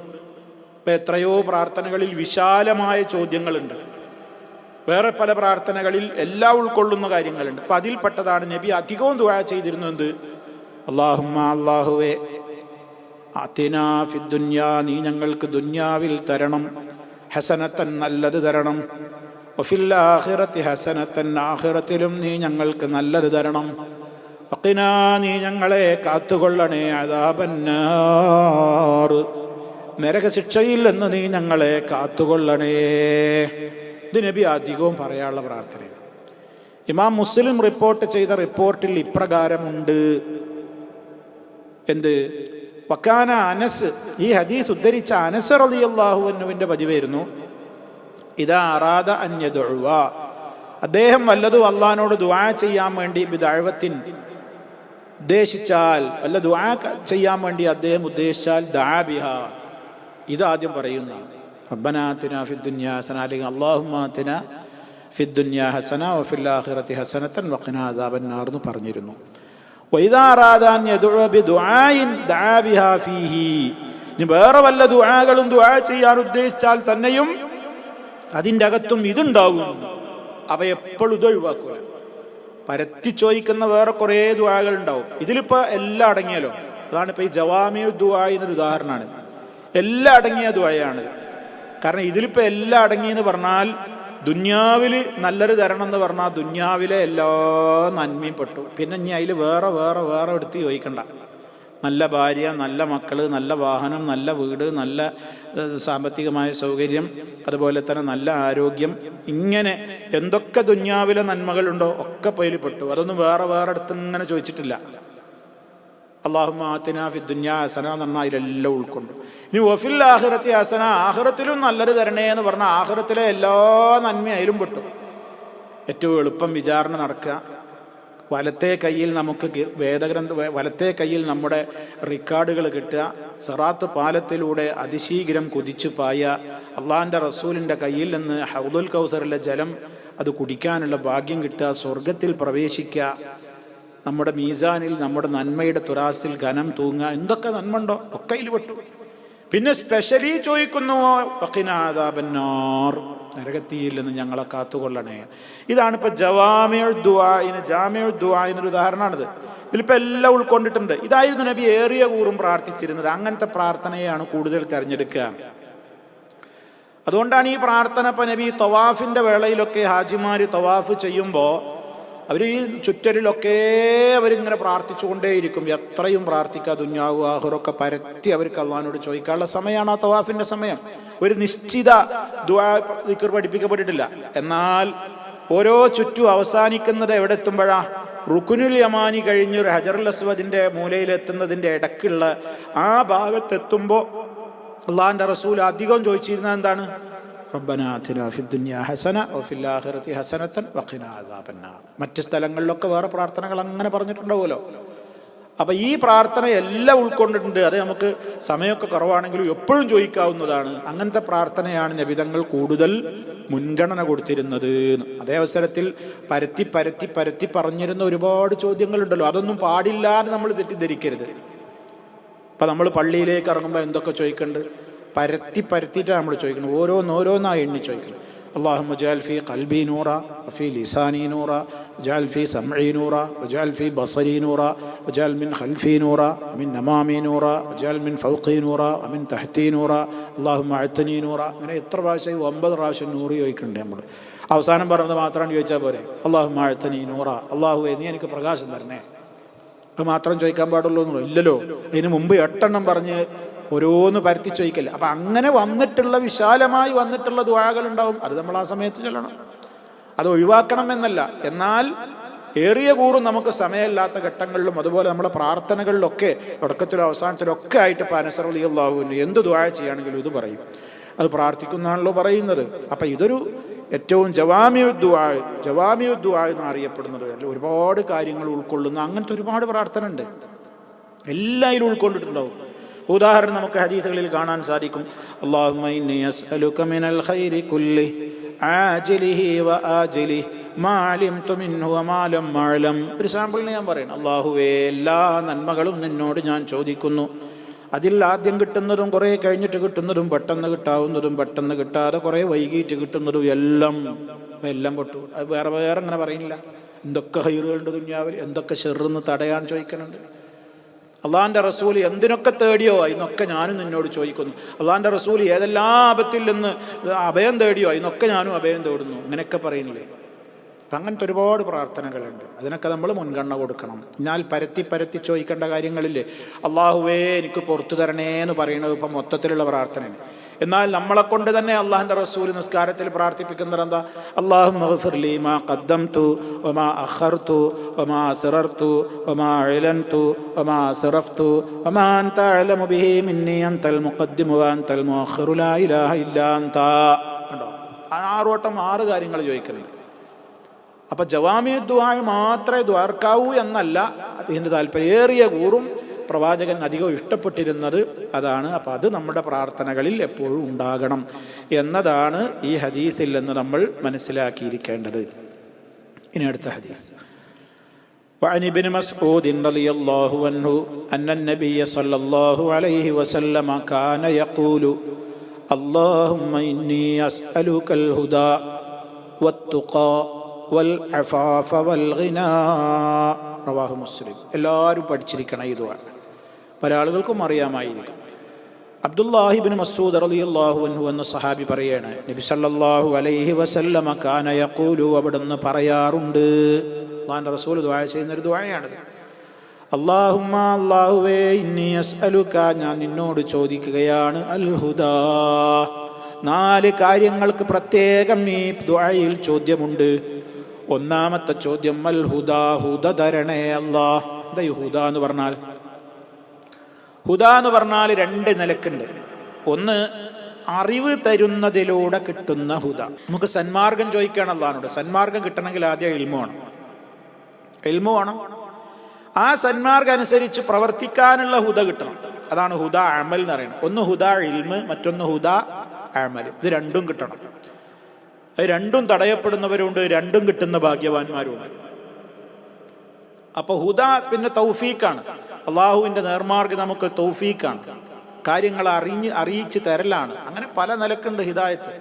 ഇപ്പം എത്രയോ പ്രാർത്ഥനകളിൽ വിശാലമായ ചോദ്യങ്ങളുണ്ട്. വേറെ പല പ്രാർത്ഥനകളിൽ എല്ലാം ഉൾക്കൊള്ളുന്ന കാര്യങ്ങളുണ്ട്. അപ്പം അതിൽപ്പെട്ടതാണ് നബി അധികവും ദുആ ചെയ്തിരുന്നു. എന്ത്? അല്ലാഹുമ്മ, അല്ലാഹുവേ, ആതിനാ ഫിദ്ദുനിയാ, നീ ഞങ്ങൾക്ക് ദുന്യാവിൽ തരണം, ഹസനത്തൻ, നല്ലത് തരണം, വഫിൽ ആഖിറതി ഹസനത്തൻ, ആഖിറത്തിലും നീ ഞങ്ങൾക്ക് നല്ലത് തരണം, വഖിനാ, നീ ഞങ്ങളെ കാത്തുകൊള്ളണേ, അദാബന്നാർ, നരകശിക്ഷയിൽ നിന്ന് നീ ഞങ്ങളെ കാത്തുകൊള്ളണേ. ഇത് നബി അധികവും പറയാനുള്ള പ്രാർത്ഥനയാണ്. ഇമാം മുസ്ലിം റിപ്പോർട്ട് ചെയ്ത റിപ്പോർട്ടിൽ ഇപ്രകാരമുണ്ട്. എന്ത്? വക്കാന അനസ്, ഈ ഹദീസ് ഉദ്ധരിച്ച അനസ് റളിയല്ലാഹു അൻഹുവിൻ്റെ പതിവായിരുന്നു. ഇദാ അറാദ അൻ യദ്ഉവ, അദ്ദേഹം വല്ലതും അള്ളാഹിനോട് ദുആ ചെയ്യാൻ വേണ്ടി ബിദഅവത്തിൻ ഉദ്ദേശിച്ചാൽ, വല്ല ദുആ ചെയ്യാൻ വേണ്ടി അദ്ദേഹം ഉദ്ദേശിച്ചാൽ ദഅ ബിഹാ, ഇതാദ്യം പറയുന്നതാണ്. റബ്ബനാ ആതിനാ ഫിദ്ദുനിയാ ഹസന, അല്ലെങ്കിൽ അല്ലാഹുമ്മ ആതിനാ ഫിദ്ദുനിയാ ഹസന വഫിൽ ആഖിറതി ഹസനത്തൻ വഖിനാ അദാബന്നാർ എന്ന് പറഞ്ഞിരുന്നു. വഇദാ അറാദ അൻ യദ്ഉ ബിദുആഇൻ ദഅ ബിഹാ ഫീഹി, ഇനി വേറെ വല്ല ദുആകളും ദുആ ചെയ്യാൻ ഉദ്ദേശിച്ചാൽ തന്നെയും അതിൻ്റെ അകത്തും ഇതുണ്ടാകും. അവ എപ്പോഴും ഇത് ഒഴിവാക്കുക. പരത്തി ചോദിക്കുന്ന വേറെ കുറേ ദുആകൾ ഉണ്ടാവും. ഇതിലിപ്പോൾ എല്ലാം അടങ്ങിയല്ലോ. അതാണ് ഇപ്പോൾ ഈ ജവാമിഉ ദുആഇനൊരു ഉദാഹരണമാണ്. എല്ലാം അടങ്ങിയ ദുആയാണിത്. കാരണം ഇതിലിപ്പോൾ എല്ലാം അടങ്ങിയെന്ന് പറഞ്ഞാൽ ദുന്യാവിൽ നല്ലൊരു തരണം എന്ന് പറഞ്ഞാൽ ദുന്യാവിലെ എല്ലാ നന്മയും പെട്ടു. പിന്നെ ഇനി അതിൽ വേറെ വേറെ വേറെ എടുത്ത് ചോദിക്കണ്ട. നല്ല ഭാര്യ, നല്ല മക്കൾ, നല്ല വാഹനം, നല്ല വീട്, നല്ല സാമ്പത്തികമായ സൗകര്യം, അതുപോലെ തന്നെ നല്ല ആരോഗ്യം, ഇങ്ങനെ എന്തൊക്കെ ദുന്യാവിലെ നന്മകളുണ്ടോ ഒക്കെ പൈൽ പെട്ടു. അതൊന്നും വേറെ വേറെ അടുത്ത് ഇങ്ങനെ ചോദിച്ചിട്ടില്ല. അല്ലാഹുമ്മ ആതിനാ ഫിദ്ദുനിയാ ഹസന എന്ന് പറഞ്ഞാൽ അതിലെല്ലാം ഉൾക്കൊണ്ടു. ഇനി വഫിൽ ആഖിറതി ഹസന, ആഖിറത്തിലും നല്ലൊരു തരണേ എന്ന് പറഞ്ഞാൽ ആഖിറത്തിലെ എല്ലാ നന്മയും അതിലും പെട്ടു. ഏറ്റവും എളുപ്പം വിചാരണ നടക്കുക. വലത്തെ കയ്യിൽ നമുക്ക് വലത്തെ കയ്യിൽ നമ്മുടെ റിക്കാർഡുകൾ കിട്ടുക. സിറാത്ത് പാലത്തിലൂടെ അതിശീഘ്രം കുതിച്ചു പായ, അള്ളാഹിൻ്റെ റസൂലിൻ്റെ കയ്യിൽ നിന്ന് ഹൗദുൽ കൗസറിലെ ജലം അത് കുടിക്കാനുള്ള ഭാഗ്യം കിട്ടുക, സ്വർഗത്തിൽ പ്രവേശിക്കുക, നമ്മുടെ മീസാനിൽ നമ്മുടെ നന്മയുടെ തുറാസിൽ ഘനം തൂങ്ങുക. എന്തൊക്കെ നന്മ ഉണ്ടോ ഒക്കെ ഇതിൽ പെട്ടു. പിന്നെ സ്പെഷ്യലി ചോദിക്കുന്നു വഖിനാ അദാബന്നാർ, നരകത്തിയിൽ നിന്ന് ഞങ്ങളെ കാത്തുകൊള്ളണേ. ഇതാണ് ഇപ്പോൾ ജവാമിഉ ദുആഇനൊരു ഉദാഹരണമാണിത്. ഇതിലിപ്പോൾ എല്ലാം ഉൾക്കൊണ്ടിട്ടുണ്ട്. ഇതായിരുന്നു നബി ഏറിയ കൂറും പ്രാർത്ഥിച്ചിരുന്നത്. അങ്ങനത്തെ പ്രാർത്ഥനയാണ് കൂടുതൽ തിരഞ്ഞെടുക്കുക. അതുകൊണ്ടാണ് ഈ പ്രാർത്ഥന ഇപ്പോൾ നബി തവാഫിൻ്റെ വേളയിലൊക്കെ ഹാജിമാർ തവാഫ് ചെയ്യുമ്പോൾ അവർ ഈ ചുറ്റലിലൊക്കെ അവരിങ്ങനെ പ്രാർത്ഥിച്ചുകൊണ്ടേയിരിക്കും. എത്രയും പ്രാർത്ഥിക്കുക. ദുന്യാവു ആഖിറൊക്കെ പരത്തി അവർക്ക് അള്ളാഹിനോട് ചോദിക്കാനുള്ള സമയമാണ് ആ തവാഫിൻ്റെ സമയം. ഒരു നിശ്ചിത ദുആ ദിക്ർ പഠിപ്പിക്കപ്പെട്ടിട്ടില്ല. എന്നാൽ ഓരോ ചുറ്റും അവസാനിക്കുന്നത് എവിടെ എത്തുമ്പോഴാ? റുക്നുൽ യമാനി കഴിഞ്ഞൊരു ഹജറുൽ അസ്വദിൻ്റെ മൂലയിലെത്തുന്നതിൻ്റെ ഇടയ്ക്കുള്ള ആ ഭാഗത്തെത്തുമ്പോൾ അള്ളാഹിൻ്റെ റസൂൽ അധികം ചോദിച്ചിരുന്നത് എന്താണ്? റബ്ബനാ ആതിനാ ഫിദ്ദുനിയാ ഹസന വഫിൽ ആഖിറതി ഹസനത്തൻ വഖിനാ അദാബന്നാർ. മറ്റ് സ്ഥലങ്ങളിലൊക്കെ വേറെ പ്രാർത്ഥനകൾ അങ്ങനെ പറഞ്ഞിട്ടുണ്ടാവുമല്ലോ. അപ്പം ഈ പ്രാർത്ഥന എല്ലാം ഉൾക്കൊണ്ടിട്ടുണ്ട്. അത് നമുക്ക് സമയമൊക്കെ കുറവാണെങ്കിലും എപ്പോഴും ചോദിക്കാവുന്നതാണ്. അങ്ങനത്തെ പ്രാർത്ഥനയാണ് നബിതങ്ങൾ കൂടുതൽ മുൻഗണന കൊടുത്തിരുന്നത്. അതേ അവസരത്തിൽ പരത്തി പരത്തി പരത്തി പറഞ്ഞിരുന്ന ഒരുപാട് ചോദ്യങ്ങളുണ്ടല്ലോ. അതൊന്നും പാടില്ല എന്ന് നമ്മൾ തെറ്റിദ്ധരിക്കരുത്. ഇപ്പം നമ്മൾ പള്ളിയിലേക്ക് ഇറങ്ങുമ്പോൾ എന്തൊക്കെ ചോദിക്കുന്നുണ്ട്? പരത്തി പരത്തിയിട്ടാണ് നമ്മൾ ചോദിക്കുന്നത്. ഓരോന്നായി എണ്ണി ചോദിക്കണം. അല്ലാഹുമ്മ ജഅൽ ഫീ ഖൽബി നൂറ വഫീ ലിസാനി നൂറ വജഅൽ ഫീ സമഈ നൂറ വജഅൽ ഫീ ബസരി നൂറ വജഅൽ മിൻ ഖൽഫി നൂറ വമിൻ അമാമി നൂറ വജഅൽ മിൻ ഫൗഖി നൂറ വമിൻ തഹ്തി നൂറ അല്ലാഹുമ്മ അഅ്തിനി നൂറ. അങ്ങനെ എത്ര പ്രാവശ്യം? 9 പ്രാവശ്യം നൂറ് ചോദിക്കുന്നുണ്ട് നമ്മൾ. അവസാനം പറഞ്ഞത് മാത്രമാണ് ചോദിച്ചാൽ പോരെ? അല്ലാഹുമ്മ അഅ്തിനി നൂറ, അല്ലാഹുവേ നീ എനിക്ക് പ്രകാശം തരണേ. അത് മാത്രം ചോദിക്കാൻ പാടുള്ളൂ എന്നുള്ളൂ. ഇല്ലല്ലോ, അതിന് മുമ്പ് 8 എണ്ണം പറഞ്ഞ് ഓരോന്ന് പരത്തി ചോദിക്കല്ല. അപ്പം അങ്ങനെ വന്നിട്ടുള്ള വിശാലമായി വന്നിട്ടുള്ള ദുആകൾ ഉണ്ടാവും. അത് നമ്മൾ ആ സമയത്ത് ചൊല്ലണം. അത് ഒഴിവാക്കണം എന്നല്ല. എന്നാൽ ഏറിയ കൂറും നമുക്ക് സമയമില്ലാത്ത ഘട്ടങ്ങളിലും അതുപോലെ നമ്മുടെ പ്രാർത്ഥനകളിലൊക്കെ തുടക്കത്തിലും അവസാനത്തിലും ഒക്കെ ആയിട്ട് ഇപ്പോൾ അനസ് റളിയല്ലാഹു അൻഹു എന്ത് ദുആ ചെയ്യുകയാണെങ്കിലും ഇത് പറയും. അത് പ്രാർത്ഥിക്കുന്നതാണല്ലോ പറയുന്നത്. അപ്പം ഇതൊരു ഏറ്റവും ജവാമിഉ ദുആ എന്ന് അറിയപ്പെടുന്നത്. ഒരുപാട് കാര്യങ്ങൾ ഉൾക്കൊള്ളുന്ന അങ്ങനത്തെ ഒരുപാട് പ്രാർത്ഥന ഉണ്ട്, എല്ലാവരും ഉൾക്കൊണ്ടിട്ടുണ്ടാവും. ഉദാഹരണം നമുക്ക് ഹദീസുകളിൽ കാണാൻ സാധിക്കും. അല്ലാഹുമ്മ ഇന്നി അസ്അലുക മിനൽ ഖൈരി കുല്ലി ആജിലിഹി വആജിലിഹി മാ അലിംതു മിൻഹു വമാ ലം അഅലം. ഒരു സാമ്പിളിന് ഞാൻ പറയണം, അല്ലാഹുവേ എല്ലാ നന്മകളും നിന്നോട് ഞാൻ ചോദിക്കുന്നു. അതിൽ ആദ്യം കിട്ടുന്നതും കുറേ കഴിഞ്ഞിട്ട് കിട്ടുന്നതും പെട്ടെന്ന് കിട്ടാവുന്നതും പെട്ടെന്ന് കിട്ടാതെ കുറേ വൈകിട്ട് കിട്ടുന്നതും എല്ലാം പെട്ടു. അത് വേറെ അങ്ങനെ പറയുന്നില്ല. എന്തൊക്കെ ഹൈറുകളുണ്ട് ദുനിയാവിൽ, എന്തൊക്കെ ഷെറിന്ന് തടയാൻ ചോദിക്കുന്നുണ്ട്. അള്ളാഹിൻ്റെ റസൂൽ എന്തിനൊക്കെ തേടിയോ അതിനൊക്കെ ഞാനും നിന്നോട് ചോദിക്കുന്നു. അള്ളാഹിൻ്റെ റസൂൽ ഏതെല്ലാം ആപത്തിൽ നിന്ന് അഭയം തേടിയോ അതിനൊക്കെ ഞാനും അഭയം തേടുന്നു. അങ്ങനെയൊക്കെ പറയുന്നില്ലേ? അപ്പം അങ്ങനത്തെ ഒരുപാട് പ്രാർത്ഥനകളുണ്ട്. അതിനൊക്കെ നമ്മൾ മുൻഗണന കൊടുക്കണം. എന്നാൽ പരത്തി ചോദിക്കേണ്ട കാര്യങ്ങളില്ലേ? അള്ളാഹുവേ എനിക്ക് പുറത്തു തരണേ എന്ന് പറയുന്നത് ഇപ്പം മൊത്തത്തിലുള്ള പ്രാർത്ഥനയാണ്. എന്നാൽ നമ്മളെ കൊണ്ട് തന്നെ അള്ളാഹിൻ്റെ റസൂൽ നിസ്കാരത്തിൽ പ്രാർത്ഥിപ്പിക്കുന്നത് എന്താ? അല്ലാഹുമ്മ ഗ്ഫിർ ലീ മാ ഖദ്ദംതു വമാ അഖർതു വമാ അസ്റർതു വമാ അഅലൻതു വമാ അസ്റഫ്തു വമാ അൻത അഅലമു ബിഹി മിന്നി അൻതൽ മുഖദ്ദിമു വ അൻതൽ മുഅഖിറു ലാ ഇലാഹ ഇല്ലാ അൻത. കണ്ടോ? 6 വട്ടം 6 കാര്യങ്ങൾ ചോദിക്കുന്നുണ്ട്. അപ്പം ജവാമിഉ ദുആ മാത്രമേ ദ്വാർക്കാവൂ എന്നല്ല, അതിൻ്റെ താല്പര്യേറിയ കൂറും പ്രവാചകൻ അധികം ഇഷ്ടപ്പെട്ടിരുന്നത് അതാണ്. അപ്പം അത് നമ്മുടെ പ്രാർത്ഥനകളിൽ എപ്പോഴും ഉണ്ടാകണം എന്നതാണ് ഈ ഹദീസിൽ നിന്ന് നമ്മൾ മനസ്സിലാക്കിയിരിക്കേണ്ടത്. ഇനി അടുത്ത ഹദീസ്. وعن ابن مسعود رضي الله عنه أن النبي صلى الله عليه وسلم كان يقول اللهم إني أسألك الهدى والتقى والعفاف والغنى. റവാഹു മുസ്ലിം. എല്ലാവരും പഠിച്ചിരിക്കണം ഈ ദുആ. പല ആളുകൾക്കും അറിയാമായിരിക്കും. അബ്ദുല്ലാഹി ഇബ്നു മസ്ഊദ് റളിയല്ലാഹു അൻഹു എന്ന സഹാബി പറയാണ്, നബി സല്ലല്ലാഹു അലൈഹി വസല്ലമ കാന യഖൂലു, അവിടുന്ന് പറയാറുണ്ട്. അല്ലാഹുവിൻ്റെ റസൂൽ ദുആ ചെയ്യുന്ന ഒരു ദുആയാണിത്. അല്ലാഹുമ്മ, അല്ലാഹുവേ, ഇന്നി അസ്അലുക, ഞാൻ നിന്നോട് ചോദിക്കുകയാണ്, അൽ ഹുദാ, 4 കാര്യങ്ങൾക്ക് പ്രത്യേകം ഈ ദുആയിൽ ചോദ്യമുണ്ട്. ഒന്നാമത്തെ ചോദ്യം അൽ ഹുദാ, ഹുദ തരണേ അല്ലാഹ്. എന്താ ഈ ഹുദ എന്ന് പറഞ്ഞാൽ? ഹുദ എന്ന് പറഞ്ഞാൽ 2 നിലക്കുണ്ട്. ഒന്ന്, അറിവ് തരുന്നതിലൂടെ കിട്ടുന്ന ഹുദ. നമുക്ക് സന്മാർഗം ചോദിക്കുകയാണ് അല്ലാഹുവിനോട്. സന്മാർഗം കിട്ടണമെങ്കിൽ ആദ്യം ഇൽമു വേണം. ആ സന്മാർഗം അനുസരിച്ച് പ്രവർത്തിക്കാനുള്ള ഹുദ കിട്ടണം. അതാണ് ഹുദ അമൽ എന്ന് പറയുന്നത്. ഒന്ന് ഹുദ ഇൽമ്, മറ്റൊന്ന് ഹുദ അമൽ. ഇത് രണ്ടും കിട്ടണം. അത് രണ്ടും തടയപ്പെടുന്നവരുണ്ട്, രണ്ടും കിട്ടുന്ന ഭാഗ്യവാന്മാരുണ്ട്. അപ്പോൾ ഹുദ പിന്നെ തൗഫീഖാണ്. അള്ളാഹുവിൻ്റെ നേർമാർഗ്ഗം നമുക്ക് തൗഫീഖാണ്, കാര്യങ്ങൾ അറിയിച്ച് തരലാണ്. അങ്ങനെ പല നിലക്കുണ്ട് ഹിദായത്ത്.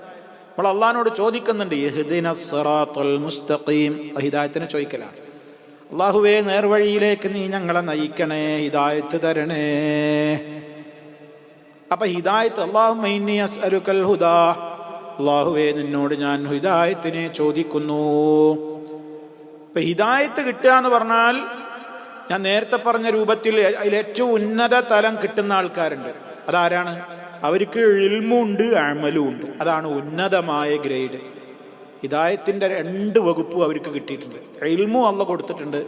നമ്മൾ അള്ളാഹിനോട് ചോദിക്കുന്നുണ്ട്, ഇഹ്ദിനസ് സിറാത്തുൽ മുസ്തഖീം. ഹിദായത്തിനെ ചോദിക്കലാണ്. അള്ളാഹുവേ, നേർവഴിയിലേക്ക് നീ ഞങ്ങളെ നയിക്കണേ, ഹിദായത്ത് തരണേ. അപ്പൊ ഹിദായത്ത്, അല്ലാഹുമ്മ ഇന്നി അസ്അലുക്കൽ ഹുദാ, അള്ളാഹുവേ, നിന്നോട് ഞാൻ ഹിദായത്തിനെ ചോദിക്കുന്നു. ഇപ്പൊ ഹിദായത്ത് കിട്ടുക എന്ന് പറഞ്ഞാൽ, ഞാൻ നേരത്തെ പറഞ്ഞ രൂപത്തിൽ അതിലേറ്റവും ഉന്നത തലം കിട്ടുന്ന ആൾക്കാരുണ്ട്. അതാരാണ്? അവർക്ക് ഇൽമുണ്ട്, അമലും ഉണ്ട്. അതാണ് ഉന്നതമായ ഗ്രേഡ്. ഹിദായത്തിൻ്റെ 2 വകുപ്പും അവർക്ക് കിട്ടിയിട്ടുണ്ട്. ഇൽമും അള്ളാഹ് കൊടുത്തിട്ടുണ്ട്,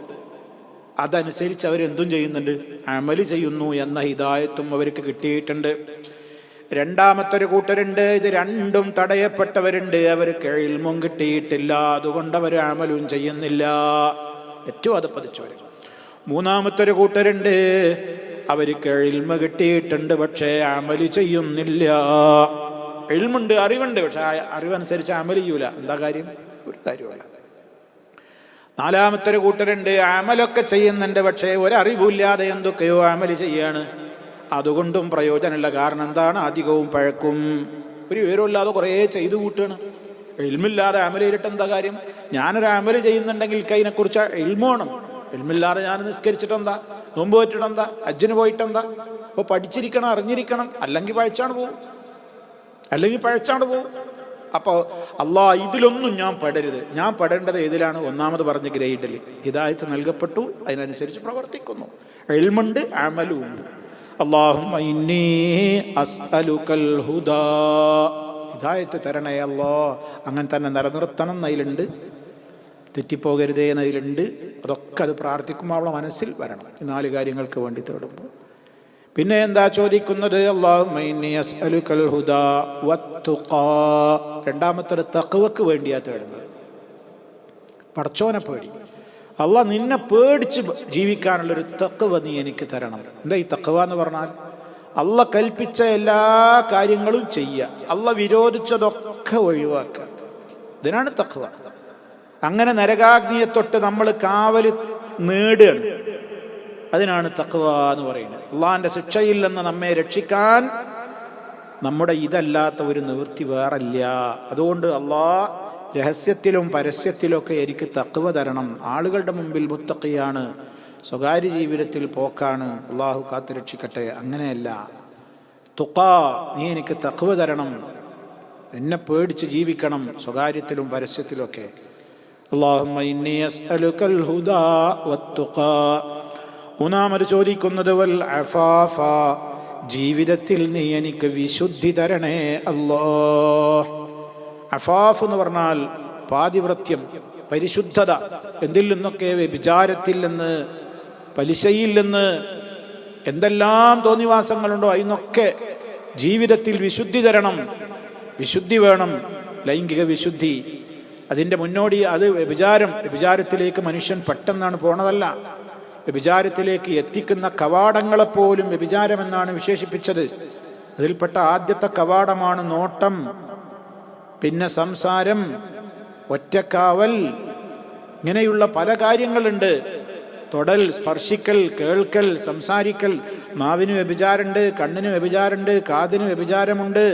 അതനുസരിച്ച് അവരെന്തും ചെയ്യുന്നുണ്ട്, അമല് ചെയ്യുന്നു എന്ന ഹിദായത്തും അവർക്ക് കിട്ടിയിട്ടുണ്ട്. രണ്ടാമത്തെ ഒരു കൂട്ടരുണ്ട്, ഇത് രണ്ടും തടയപ്പെട്ടവരുണ്ട്. അവർക്ക് ഇൽമും കിട്ടിയിട്ടില്ല, അതുകൊണ്ട് അവർ അമലും ചെയ്യുന്നില്ല, ഏറ്റവും അത് പതിച്ചവർ. മൂന്നാമത്തെ ഒരു കൂട്ടരുണ്ട്, അവർക്ക് ഇൽമ കിട്ടിയിട്ടുണ്ട്, പക്ഷേ അമല് ചെയ്യുന്നില്ല. ഇൽമുണ്ട്, അറിവുണ്ട്, പക്ഷെ ആ അറിവനുസരിച്ച് അമല് ചെയ്യൂല. എന്താ കാര്യം? ഒരു കാര്യമല്ല. നാലാമത്തെ ഒരു കൂട്ടരുണ്ട്, അമലൊക്കെ ചെയ്യുന്നുണ്ട്, പക്ഷേ ഒരറിവില്ലാതെ എന്തൊക്കെയോ അമല് ചെയ്യാണ്, അതുകൊണ്ടും പ്രയോജനമില്ല. കാരണം എന്താണ്? അധികവും പഴക്കും, ഒരു വിവരമില്ലാതെ കുറേ ചെയ്തു കൂട്ടുകയാണ്. ഇൽമില്ലാതെ അമല് ചെയ്തിട്ട് എന്താ കാര്യം? ഞാനൊരു അമല് ചെയ്യുന്നുണ്ടെങ്കിൽ അതിനെക്കുറിച്ച് ഇൽമു വേണം. ഇൽമില്ലാതെ ഞാൻ നിസ്കരിച്ചിട്ടെന്താ, നോമ്പ് പോയിട്ടെന്താ, ഹജ്ജിന് പോയിട്ടെന്താ? അപ്പോൾ പഠിച്ചിരിക്കണം, അറിഞ്ഞിരിക്കണം, അല്ലെങ്കിൽ പഴച്ചാണ് പോകും. അപ്പോൾ അള്ളാഹ് ഇതിലൊന്നും ഞാൻ പെടരുത്. ഞാൻ പെടേണ്ടത് ഏതിലാണ്? ഒന്നാമത് പറഞ്ഞ ഗ്രേഡിൽ ഹിദായത്ത് നൽകപ്പെട്ടു, അതിനനുസരിച്ച് പ്രവർത്തിക്കുന്നു, ഇൽമുണ്ട്, അമലും ഉണ്ട്. അല്ലാഹുമ്മ ഇന്നി അസ്അലുക്കൽ ഹുദാ, ഹിദായത്ത് തരണേ അല്ലാഹ്. അങ്ങനെ തന്നെ നിലനിർത്തണം എന്നതിലുണ്ട്, തെറ്റിപ്പോകരുതേ എന്നതിലുണ്ട്, അതൊക്കെ അത് പ്രാർത്ഥിക്കുമ്പോൾ അവളെ മനസ്സിൽ വരണം. ഈ 4 കാര്യങ്ങൾക്ക് വേണ്ടി തേടുമ്പോൾ. പിന്നെ എന്താ ചോദിക്കുന്നത്? അല്ലാഹുമ്മ ഇന്നി അസ്അലുകൽ ഹുദാ വത്തുഖാ. രണ്ടാമത്തെ തഖ്വക്ക് വേണ്ടിയാ തേടുന്നത്. പടച്ചോനെ പേടി, അള്ളാഹ് നിന്നെ പേടിച്ച് ജീവിക്കാനുള്ളൊരു തഖ്വ നീ എനിക്ക് തരണം. എന്താ ഈ തഖ്വ എന്ന് പറഞ്ഞാൽ? അള്ളാഹ് കൽപ്പിച്ച എല്ലാ കാര്യങ്ങളും ചെയ്യുക, അള്ളാഹ് വിരോധിച്ചതൊക്കെ ഒഴിവാക്കുക. ഇതിനാണ് തഖ്വ. അങ്ങനെ നരകാഗ്നിയെ തൊട്ട് നമ്മൾ കാവൽ നേടുകയാണ്. അതിനാണ് തഖ്വ എന്ന് പറയുന്നത്. അള്ളാഹിൻ്റെ ശിക്ഷയിൽ നിന്ന് നമ്മെ രക്ഷിക്കാൻ നമ്മുടെ ഇതല്ലാത്ത ഒരു നിവൃത്തി വേറല്ല. അതുകൊണ്ട് അള്ളാഹ് രഹസ്യത്തിലും പരസ്യത്തിലൊക്കെ എനിക്ക് തഖ്വ തരണം. ആളുകളുടെ മുമ്പിൽ മുത്തഖിയാണ്, സ്വകാര്യ ജീവിതത്തിൽ പോക്കാണ്. അള്ളാഹു കാത്തു രക്ഷിക്കട്ടെ. അങ്ങനെയല്ല, തുഖാ, നീ എനിക്ക് തഖ്വ തരണം, എന്നെ പേടിച്ച് ജീവിക്കണം സ്വകാര്യത്തിലും പരസ്യത്തിലൊക്കെ. അല്ലാഹുമ്മ ഇന്നി അസ്അലുകൽ ഹുദാ വത്തുഖാ. മൂന്നാമത് ചോദിക്കുന്നത് വൽ അഫാഫ, ജീവിതത്തിൽ നീ എനിക്ക് വിശുദ്ധി തരണേ അല്ലാഹ്. അഫാഫ് എന്ന് പറഞ്ഞാൽ പാതിവ്രത്യം, പരിശുദ്ധത. എന്തിൽ നിന്നൊക്കെ? വ്യഭിചാരത്തിൽ നിന്ന്, പലിശയിൽ നിന്ന്, എന്തെല്ലാം തോന്നിവാസങ്ങളുണ്ടോ അതിനൊക്കെ ജീവിതത്തിൽ വിശുദ്ധി തരണം. വിശുദ്ധി വേണം, ലൈംഗിക വിശുദ്ധി. അതിൻ്റെ മുന്നോടി അത് വ്യഭിചാരത്തിലേക്ക് മനുഷ്യൻ പെട്ടെന്നാണ് പോണതല്ല. വ്യഭിചാരത്തിലേക്ക് എത്തിക്കുന്ന കവാടങ്ങളെപ്പോലും വ്യഭിചാരമെന്നാണ് വിശേഷിപ്പിച്ചത്. അതിൽപ്പെട്ട ആദ്യത്തെ കവാടമാണ് നോട്ടം, പിന്നെ സംസാരം, ഒറ്റക്കാവൽ, ഇങ്ങനെയുള്ള പല കാര്യങ്ങളുണ്ട്. തൊടൽ, സ്പർശിക്കൽ, കേൾക്കൽ, സംസാരിക്കൽ. നാവിന് വ്യഭിചാരമുണ്ട്, കണ്ണിന് വ്യഭിചാരമുണ്ട്, കാതിന് വ്യഭിചാരമുണ്ട്,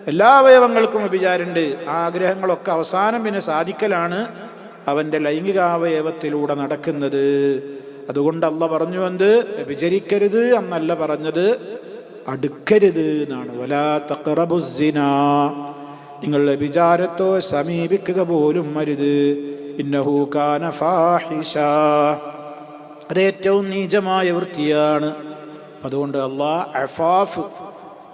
എല്ലാ അവയവങ്ങൾക്കും വ്യഭിചാരമുണ്ട്. ആ ആഗ്രഹങ്ങളൊക്കെ അവസാനം പിന്നെ സാധിക്കലാണ് അവൻ്റെ ലൈംഗികാവയവത്തിലൂടെ നടക്കുന്നത്. അതുകൊണ്ട് അള്ളാഹ് പറഞ്ഞു, എന്ത്? വ്യഭിചരിക്കരുത് എന്നല്ല പറഞ്ഞത്, അടുക്കരുത് എന്നാണ്. വലാ തഖ്റബുസ്സിനാ, നിങ്ങൾ വ്യഭിചാരത്തോ സമീപിക്കുക പോലും അരുത്. ഇന്നഹു കാന ഫാഹിഷ, അത് ഏറ്റവും നീചമായ വൃത്തിയാണ്. അതുകൊണ്ട് അള്ളാഹ് അഫാഫ്,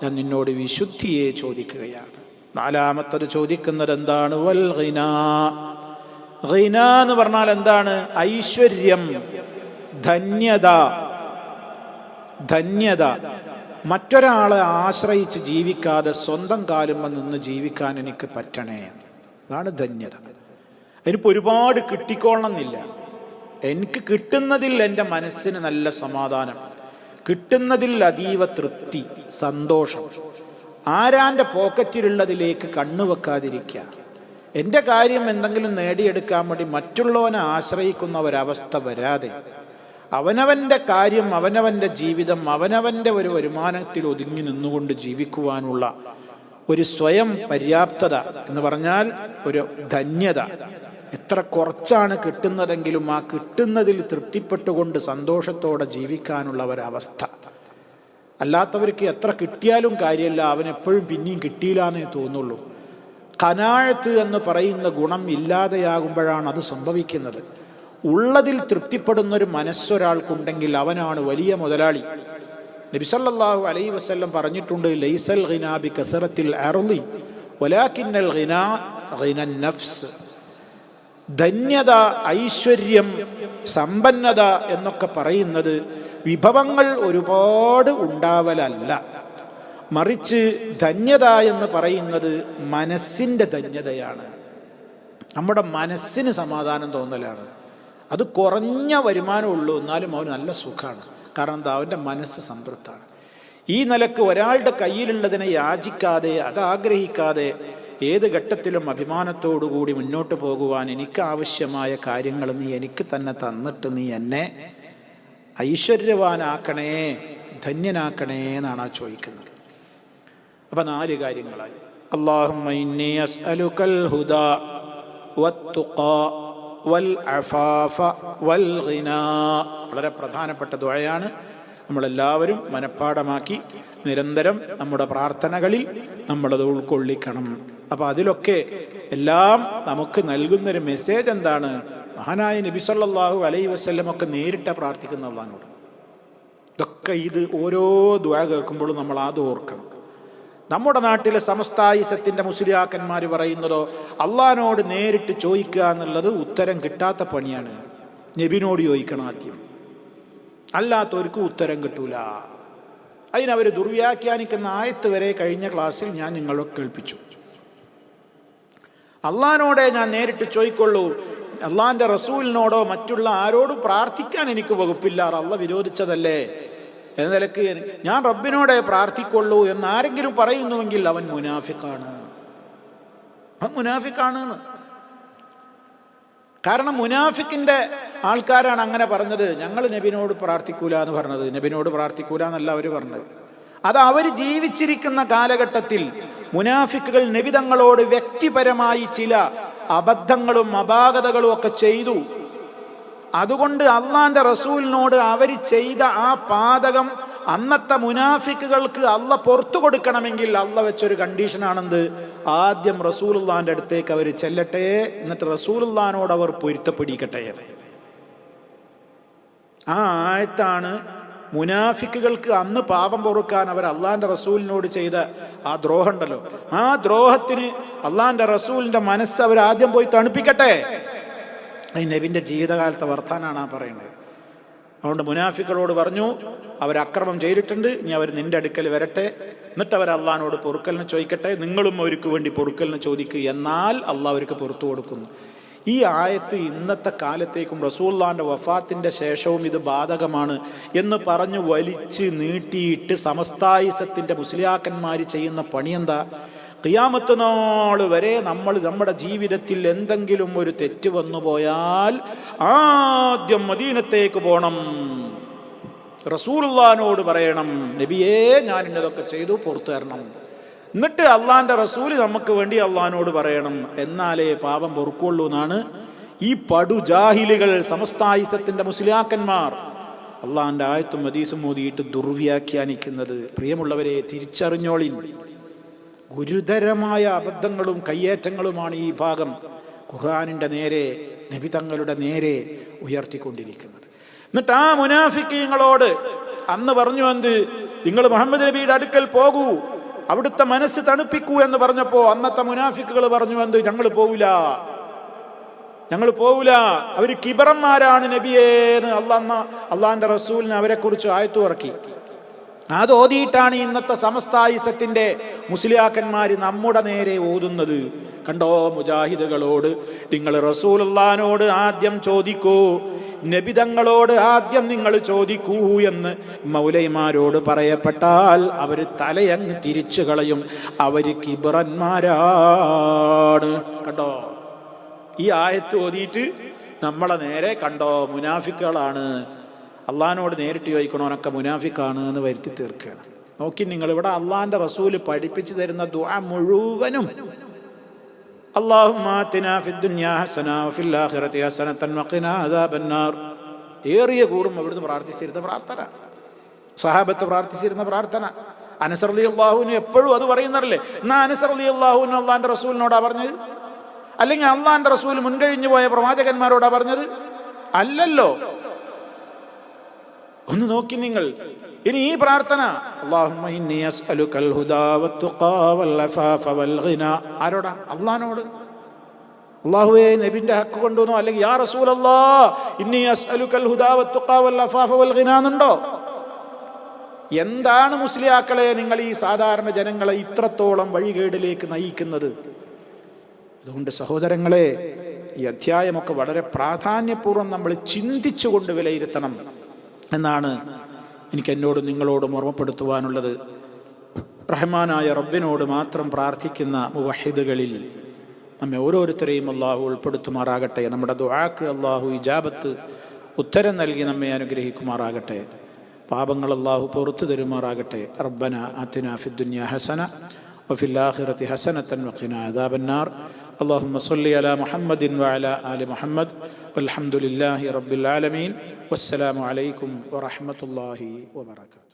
ഞാൻ നിന്നോട് വിശുദ്ധിയെ ചോദിക്കുകയാണ്. നാലാമത്തത് ചോദിക്കുന്നത് എന്താണ്? വൽ ഗിനാ. ഗിന എന്ന് പറഞ്ഞാൽ എന്താണ്? ഐശ്വര്യം, ധന്യത. ധന്യത, മറ്റൊരാളെ ആശ്രയിച്ച് ജീവിക്കാതെ സ്വന്തം കാലുമ്മ നിന്ന് ജീവിക്കാൻ എനിക്ക് പറ്റണേ, അതാണ് ധന്യത. അതിനിപ്പോൾ ഒരുപാട് കിട്ടിക്കൊള്ളണമെന്നില്ല. എനിക്ക് കിട്ടുന്നതിൽ എൻ്റെ മനസ്സിന് നല്ല സമാധാനം, കിട്ടുന്നതിൽ അതീവ തൃപ്തി, സന്തോഷം. ആരാൻ്റെ പോക്കറ്റിലുള്ളതിലേക്ക് കണ്ണുവെക്കാതിരിക്കുക. എൻ്റെ കാര്യം എന്തെങ്കിലും നേടിയെടുക്കാൻ വേണ്ടി മറ്റുള്ളവനെ ആശ്രയിക്കുന്ന ഒരവസ്ഥ വരാതെ അവനവൻ്റെ കാര്യം, അവനവൻ്റെ ജീവിതം, അവനവൻ്റെ ഒരു വരുമാനത്തിൽ ഒതുങ്ങി നിന്നുകൊണ്ട് ജീവിക്കുവാനുള്ള ഒരു സ്വയം പര്യാപ്തത എന്ന് പറഞ്ഞാൽ ഒരു ധന്യത. എത്ര കുറച്ചാണ് കിട്ടുന്നതെങ്കിലും ആ കിട്ടുന്നതിൽ തൃപ്തിപ്പെട്ടുകൊണ്ട് സന്തോഷത്തോടെ ജീവിക്കാനുള്ള ഒരവസ്ഥ. അല്ലാത്തവർക്ക് എത്ര കിട്ടിയാലും കാര്യമല്ല, അവനെപ്പോഴും പിന്നെയും കിട്ടിയില്ല എന്നേ തോന്നുള്ളൂ. ഖനാഅത്ത് എന്ന് പറയുന്ന ഗുണം ഇല്ലാതെയാകുമ്പോഴാണ് അത് സംഭവിക്കുന്നത്. ഉള്ളതിൽ തൃപ്തിപ്പെടുന്നൊരു മനസ്സൊരാൾക്കുണ്ടെങ്കിൽ അവനാണ് വലിയ മുതലാളി. നബി സല്ലല്ലാഹു അലൈഹി വസല്ലം പറഞ്ഞിട്ടുണ്ട്, ലൈസൽ ഗിനാ ബി കസറത്തിൽ അർളി വലാകിന്നൽ ഗിനാ ഗിനൻ നഫ്സ്. ധന്യത, ഐശ്വര്യം, സമ്പന്നത എന്നൊക്കെ പറയുന്നത് വിഭവങ്ങൾ ഒരുപാട് ഉണ്ടാവലല്ല, മറിച്ച് ധന്യത എന്ന് പറയുന്നത് മനസ്സിൻ്റെ ധന്യതയാണ്. നമ്മുടെ മനസ്സിന് സമാധാനം തോന്നലാണ്. അത് കുറഞ്ഞ വരുമാനമുള്ളൂ, എന്നാലും അവന് നല്ല സുഖമാണ്. കാരണം എന്താ? അവൻ്റെ മനസ്സ് സംതൃപ്താണ്. ഈ നിലക്ക് ഒരാളുടെ കയ്യിലുള്ളതിനെ യാചിക്കാതെ, അത് ആഗ്രഹിക്കാതെ ഏത് ഘട്ടത്തിലും അഭിമാനത്തോടുകൂടി മുന്നോട്ട് പോകുവാൻ എനിക്ക് ആവശ്യമായ കാര്യങ്ങൾ നീ എനിക്ക് തന്നെ തന്നിട്ട് നീ എന്നെ ഐശ്വര്യവാനാക്കണേ, ധന്യനാക്കണേ എന്നാണ് ആ ചോദിക്കുന്നത്. അപ്പം 4 കാര്യങ്ങളായി. അല്ലാഹുമ്മ ഇന്നി അസ്അലുകൽ ഹുദാ വത്തുഖാ വൽ അഫാഫ വൽ ഗിനാ. വളരെ പ്രധാനപ്പെട്ട ദുആയാണ്. നമ്മളെല്ലാവരും മനഃപ്പാഠമാക്കി നിരന്തരം നമ്മുടെ പ്രാർത്ഥനകളിൽ നമ്മളത് ഉൾക്കൊള്ളിക്കണം. അപ്പോൾ അതിലൊക്കെ എല്ലാം നമുക്ക് നൽകുന്നൊരു മെസ്സേജ് എന്താണ്? മഹാനായ നബി സല്ലല്ലാഹു അലൈഹി വസല്ലം ഒക്കെ നേരിട്ട് പ്രാർത്ഥിക്കുന്ന അല്ലാഹുവോട്. ഇതൊക്കെ ഇത് ഓരോ ദുആ കേൾക്കുമ്പോഴും നമ്മൾ അത് ഓർക്കണം. നമ്മുടെ നാട്ടിലെ സമസ്തായിസത്തിൻ്റെ മുസ്ലിയാക്കന്മാർ പറയുന്നതോ അള്ളാഹിനോട് നേരിട്ട് ചോദിക്കുക എന്നുള്ളത് ഉത്തരം കിട്ടാത്ത പണിയാണ്. നബിനോട് ചോദിക്കണം ആദ്യം, അല്ലാത്തവർക്ക് ഉത്തരം കിട്ടൂല. അതിനവർ ദുർവ്യാഖ്യാനിക്കുന്ന ആയത്ത് വരെ കഴിഞ്ഞ ക്ലാസ്സിൽ ഞാൻ നിങ്ങളെ കേൾപ്പിച്ചു. അള്ളാഹിനോടെ ഞാൻ നേരിട്ട് ചോദിക്കുള്ളൂ, അള്ളാഹിൻ്റെ റസൂലിനോടോ മറ്റുള്ള ആരോടും പ്രാർത്ഥിക്കാൻ എനിക്ക് വകുപ്പില്ല, അള്ളാഹ് വിരോധിച്ചതല്ലേ എന്ന നിലക്ക് ഞാൻ റബ്ബിനോടെ പ്രാർത്ഥിക്കുള്ളൂ എന്നാരെങ്കിലും പറയുന്നുവെങ്കിൽ അവൻ മുനാഫിക്കാണ്. അവൻ മുനാഫിക്കാണ്. കാരണം മുനാഫിക്കിൻ്റെ ആൾക്കാരാണ് അങ്ങനെ പറഞ്ഞത്. ഞങ്ങൾ നബിനോട് പ്രാർത്ഥിക്കൂല എന്ന് പറഞ്ഞത്, നബിനോട് പ്രാർത്ഥിക്കൂല എന്നല്ല അവർ പറഞ്ഞത്. അത് അവർ ജീവിച്ചിരിക്കുന്ന കാലഘട്ടത്തിൽ മുനാഫിക്കുകൾ നബി തങ്ങളോട് വ്യക്തിപരമായി ചില അബദ്ധങ്ങളും അപാകതകളും ഒക്കെ ചെയ്തു. അതുകൊണ്ട് അള്ളാന്റെ റസൂലിനോട് അവർ ചെയ്ത ആ പാതകം അന്നത്തെ മുനാഫിക്കുകൾക്ക് അള്ള പുറത്തു കൊടുക്കണമെങ്കിൽ അള്ള വെച്ചൊരു കണ്ടീഷനാണെന്ത്, ആദ്യം റസൂലുള്ളാന്റെ അടുത്തേക്ക് അവർ ചെല്ലട്ടെ, എന്നിട്ട് റസൂലുള്ളാനോട് അവർ പൊരുത്തപ്പെടിക്കട്ടെ. ആ ആയത്താണ് മുനാഫിക്കുകൾക്ക് അന്ന് പാപം പൊറുക്കാൻ അവർ അള്ളാന്റെ റസൂലിനോട് ചെയ്ത ആ ദ്രോഹം ഉണ്ടല്ലോ, ആ ദ്രോഹത്തിന് അള്ളാന്റെ റസൂലിന്റെ മനസ്സ് അവർ ആദ്യം പോയി തണുപ്പിക്കട്ടെ. നബിന്റെ ജീവിതകാലത്തെ വർത്താനാണ് ആ പറയുന്നത്. അതുകൊണ്ട് മുനാഫിക്കളോട് പറഞ്ഞു, അവർ അക്രമം ചെയ്തിട്ടുണ്ട്, ഇനി അവർ നിന്റെ അടുക്കൽ വരട്ടെ, എന്നിട്ട് അവർ അള്ളാഹിനോട് പൊറുക്കലിന് ചോദിക്കട്ടെ, നിങ്ങളും അവർക്ക് വേണ്ടി പൊറുക്കലിന് ചോദിക്കുക, എന്നാൽ അള്ളാഹ് അവർക്ക് പുറത്തു കൊടുക്കുന്നു. ഈ ആയത്ത് ഇന്നത്തെ കാലത്തേക്കും റസൂലുള്ളാഹിന്റെ വഫാത്തിന്റെ ശേഷവും ഇത് ബാധകമാണ് എന്ന് പറഞ്ഞു വലിച്ച് നീട്ടിയിട്ട് സമസ്തായിസത്തിന്റെ മുസ്ലിയാക്കന്മാർ ചെയ്യുന്ന പണി എന്താ? ഖിയാമത്ത് നാൾ വരെ നമ്മൾ നമ്മുടെ ജീവിതത്തിൽ എന്തെങ്കിലും ഒരു തെറ്റ് വന്നു പോയാൽ ആദ്യം മദീനത്തേക്ക് പോകണം, റസൂലുള്ളാഹിനോട് പറയണം, നബിയേ ഞാൻ ഇന്നതൊക്കെ ചെയ്തു, പുറത്തു തരണം. എന്നിട്ട് അള്ളാന്റെ റസൂല് നമുക്ക് വേണ്ടി അള്ളാഹിനോട് പറയണം, എന്നാലേ പാപം പൊറുക്കുള്ളൂ എന്നാണ് ഈ പടു ജാഹിലുകൾ സമസ്തായിസത്തിന്റെ മുസ്ലിയാക്കന്മാർ അള്ളാഹിന്റെ ആയത്തും ഹദീസും മോദിയിട്ട് ദുർവ്യാഖ്യാനിക്കുന്നത്. പ്രിയമുള്ളവരെ, തിരിച്ചറിഞ്ഞോളിൻ, ഗുരുതരമായ അബദ്ധങ്ങളും കയ്യേറ്റങ്ങളുമാണ് ഈ ഭാഗം ഖുർആനിന്റെ നേരെ, നബി തങ്ങളുടെ നേരെ ഉയർത്തിക്കൊണ്ടിരിക്കുന്നത്. എന്നിട്ട് ആ മുനാഫിക്കീങ്ങളോട് അന്ന് പറഞ്ഞു, എന്ത്, നിങ്ങൾ മുഹമ്മദ് നബിയുടെ അടുക്കൽ പോകൂ, അവിടുത്തെ മനസ്സ് തണുപ്പിക്കൂ എന്ന് പറഞ്ഞപ്പോ അന്നത്തെ മുനാഫിക്കുകൾ പറഞ്ഞു, എന്ത്, ഞങ്ങൾ പോവില്ല, ഞങ്ങൾ പോവില്ല, അവർ കിബറന്മാരാണ് നബിയേന്ന് അള്ളാന്റെ റസൂലിന് അവരെ കുറിച്ച് ആയത്ത് ഇറക്കി. അത് ഓതിയിട്ടാണ് ഇന്നത്തെ സമസ്തായിസത്തിന്റെ മുസ്ലിയാക്കന്മാര് നമ്മുടെ നേരെ ഓതുന്നത്. കണ്ടോ, മുജാഹിദുകളോട് നിങ്ങൾ റസൂലുള്ളാഹിനോട് ആദ്യം ചോദിക്കൂ, നബിതങ്ങളോട് ആദ്യം നിങ്ങൾ ചോദിക്കൂ എന്ന് മൗലൈമാരോട് പറയപ്പെട്ടാൽ അവർ തലയങ്ങ് തിരിച്ചു കളയും, അവർ കിബറന്മാരാണ്. കണ്ടോ, ഈ ആയത്ത് ഓതിയിട്ട് നമ്മളെ നേരെ കണ്ടോ മുനാഫിക്കുകളാണ്, അള്ളാഹിനോട് നേരിട്ട് ചോദിക്കണോനൊക്കെ മുനാഫിക്കാണ് എന്ന് വരുത്തി തീർക്കുകയാണ്. നോക്കി നിങ്ങൾ, ഇവിടെ അള്ളാഹിന്റെ റസൂല് പഠിപ്പിച്ചു തരുന്ന ദുആ മുഴുവനും അല്ലാഹുമ്മ ആതിനാ ഫിദ്ദുനിയാ ഹസന വഫിൽ ആഖിറതി ഹസനതൻ വഖിനാ അദാബന്നാർ. ഏറിയ കൂറും അവിടുന്ന് പ്രാർത്ഥിച്ചിരുന്ന പ്രാർത്ഥന, സഹാബത്ത് പ്രാർത്ഥിച്ചിരുന്ന പ്രാർത്ഥന. അനസ് റളിയല്ലാഹു അൻഹു എപ്പോഴും അത് പറയുന്നറില്ലേ? എന്നാ അനസ് റളിയല്ലാഹു അൻഹു അള്ളാഹിന്റെ റസൂലിനോടാ പറഞ്ഞത്, അല്ലെങ്കിൽ അള്ളാഹിന്റെ റസൂൽ മുൻകഴിഞ്ഞു പോയ പ്രവാചകന്മാരോടാ പറഞ്ഞത്? അല്ലല്ലോ. ഒന്ന് നോക്കി നിങ്ങൾ. ഇനി ഈ പ്രാർത്ഥന, അല്ലാഹുമ്മ ഇന്നി അസ്അലുകൽ ഹുദാ വത്തുഖാ വൽ അഫാഫ വൽ ഗിനാ, ആരോടാ? അള്ളാഹിനോട്. അല്ലാഹുവേ നബിന്റെ ഹക്ക് കൊണ്ടുവന്നോ, അല്ലെങ്കിൽ യാ റസൂലല്ലാഹ് ഇന്നി അസ്അലുകൽ ഹുദാ വത്തുഖാ വൽ അഫാഫ വൽ ഗിനാ എന്നുണ്ടോ? എന്താണ് മുസ്ലിയാക്കളെ നിങ്ങൾ ഈ സാധാരണ ജനങ്ങളെ ഇത്രത്തോളം വഴികേടിലേക്ക് നയിക്കുന്നത്? അതുകൊണ്ട് സഹോദരങ്ങളെ, ഈ അധ്യായമൊക്കെ വളരെ പ്രാധാന്യപൂർവ്വം നമ്മൾ ചിന്തിച്ചുകൊണ്ട് വിലയിരുത്തണം എന്നാണ് എനിക്ക് എന്നോടും നിങ്ങളോടും ഓർമ്മപ്പെടുത്തുവാനുള്ളത്. റഹ്മാനായ റബ്ബിനോട് മാത്രം പ്രാർത്ഥിക്കുന്ന മുവഹിദുകളിൽ നമ്മെ ഓരോരുത്തരെയും അള്ളാഹു ഉൾപ്പെടുത്തുമാറാകട്ടെ. നമ്മുടെ ദുആക്ക് അള്ളാഹു ഇജാബത്ത് ഉത്തരം നൽകി നമ്മെ അനുഗ്രഹിക്കുമാറാകട്ടെ. പാപങ്ങൾ അള്ളാഹു പുറത്തു തരുമാറാകട്ടെ. റബ്ബന ആതിനാ ഫിദ്ദുനിയാ ഹസന വഫിൽ ആഖിറതി ഹസനതൻ വഖിനാ അദാബന്നാർ. اللهم صل على محمد وعلى آل محمد والحمد لله رب العالمين والسلام عليكم ورحمة الله وبركاته.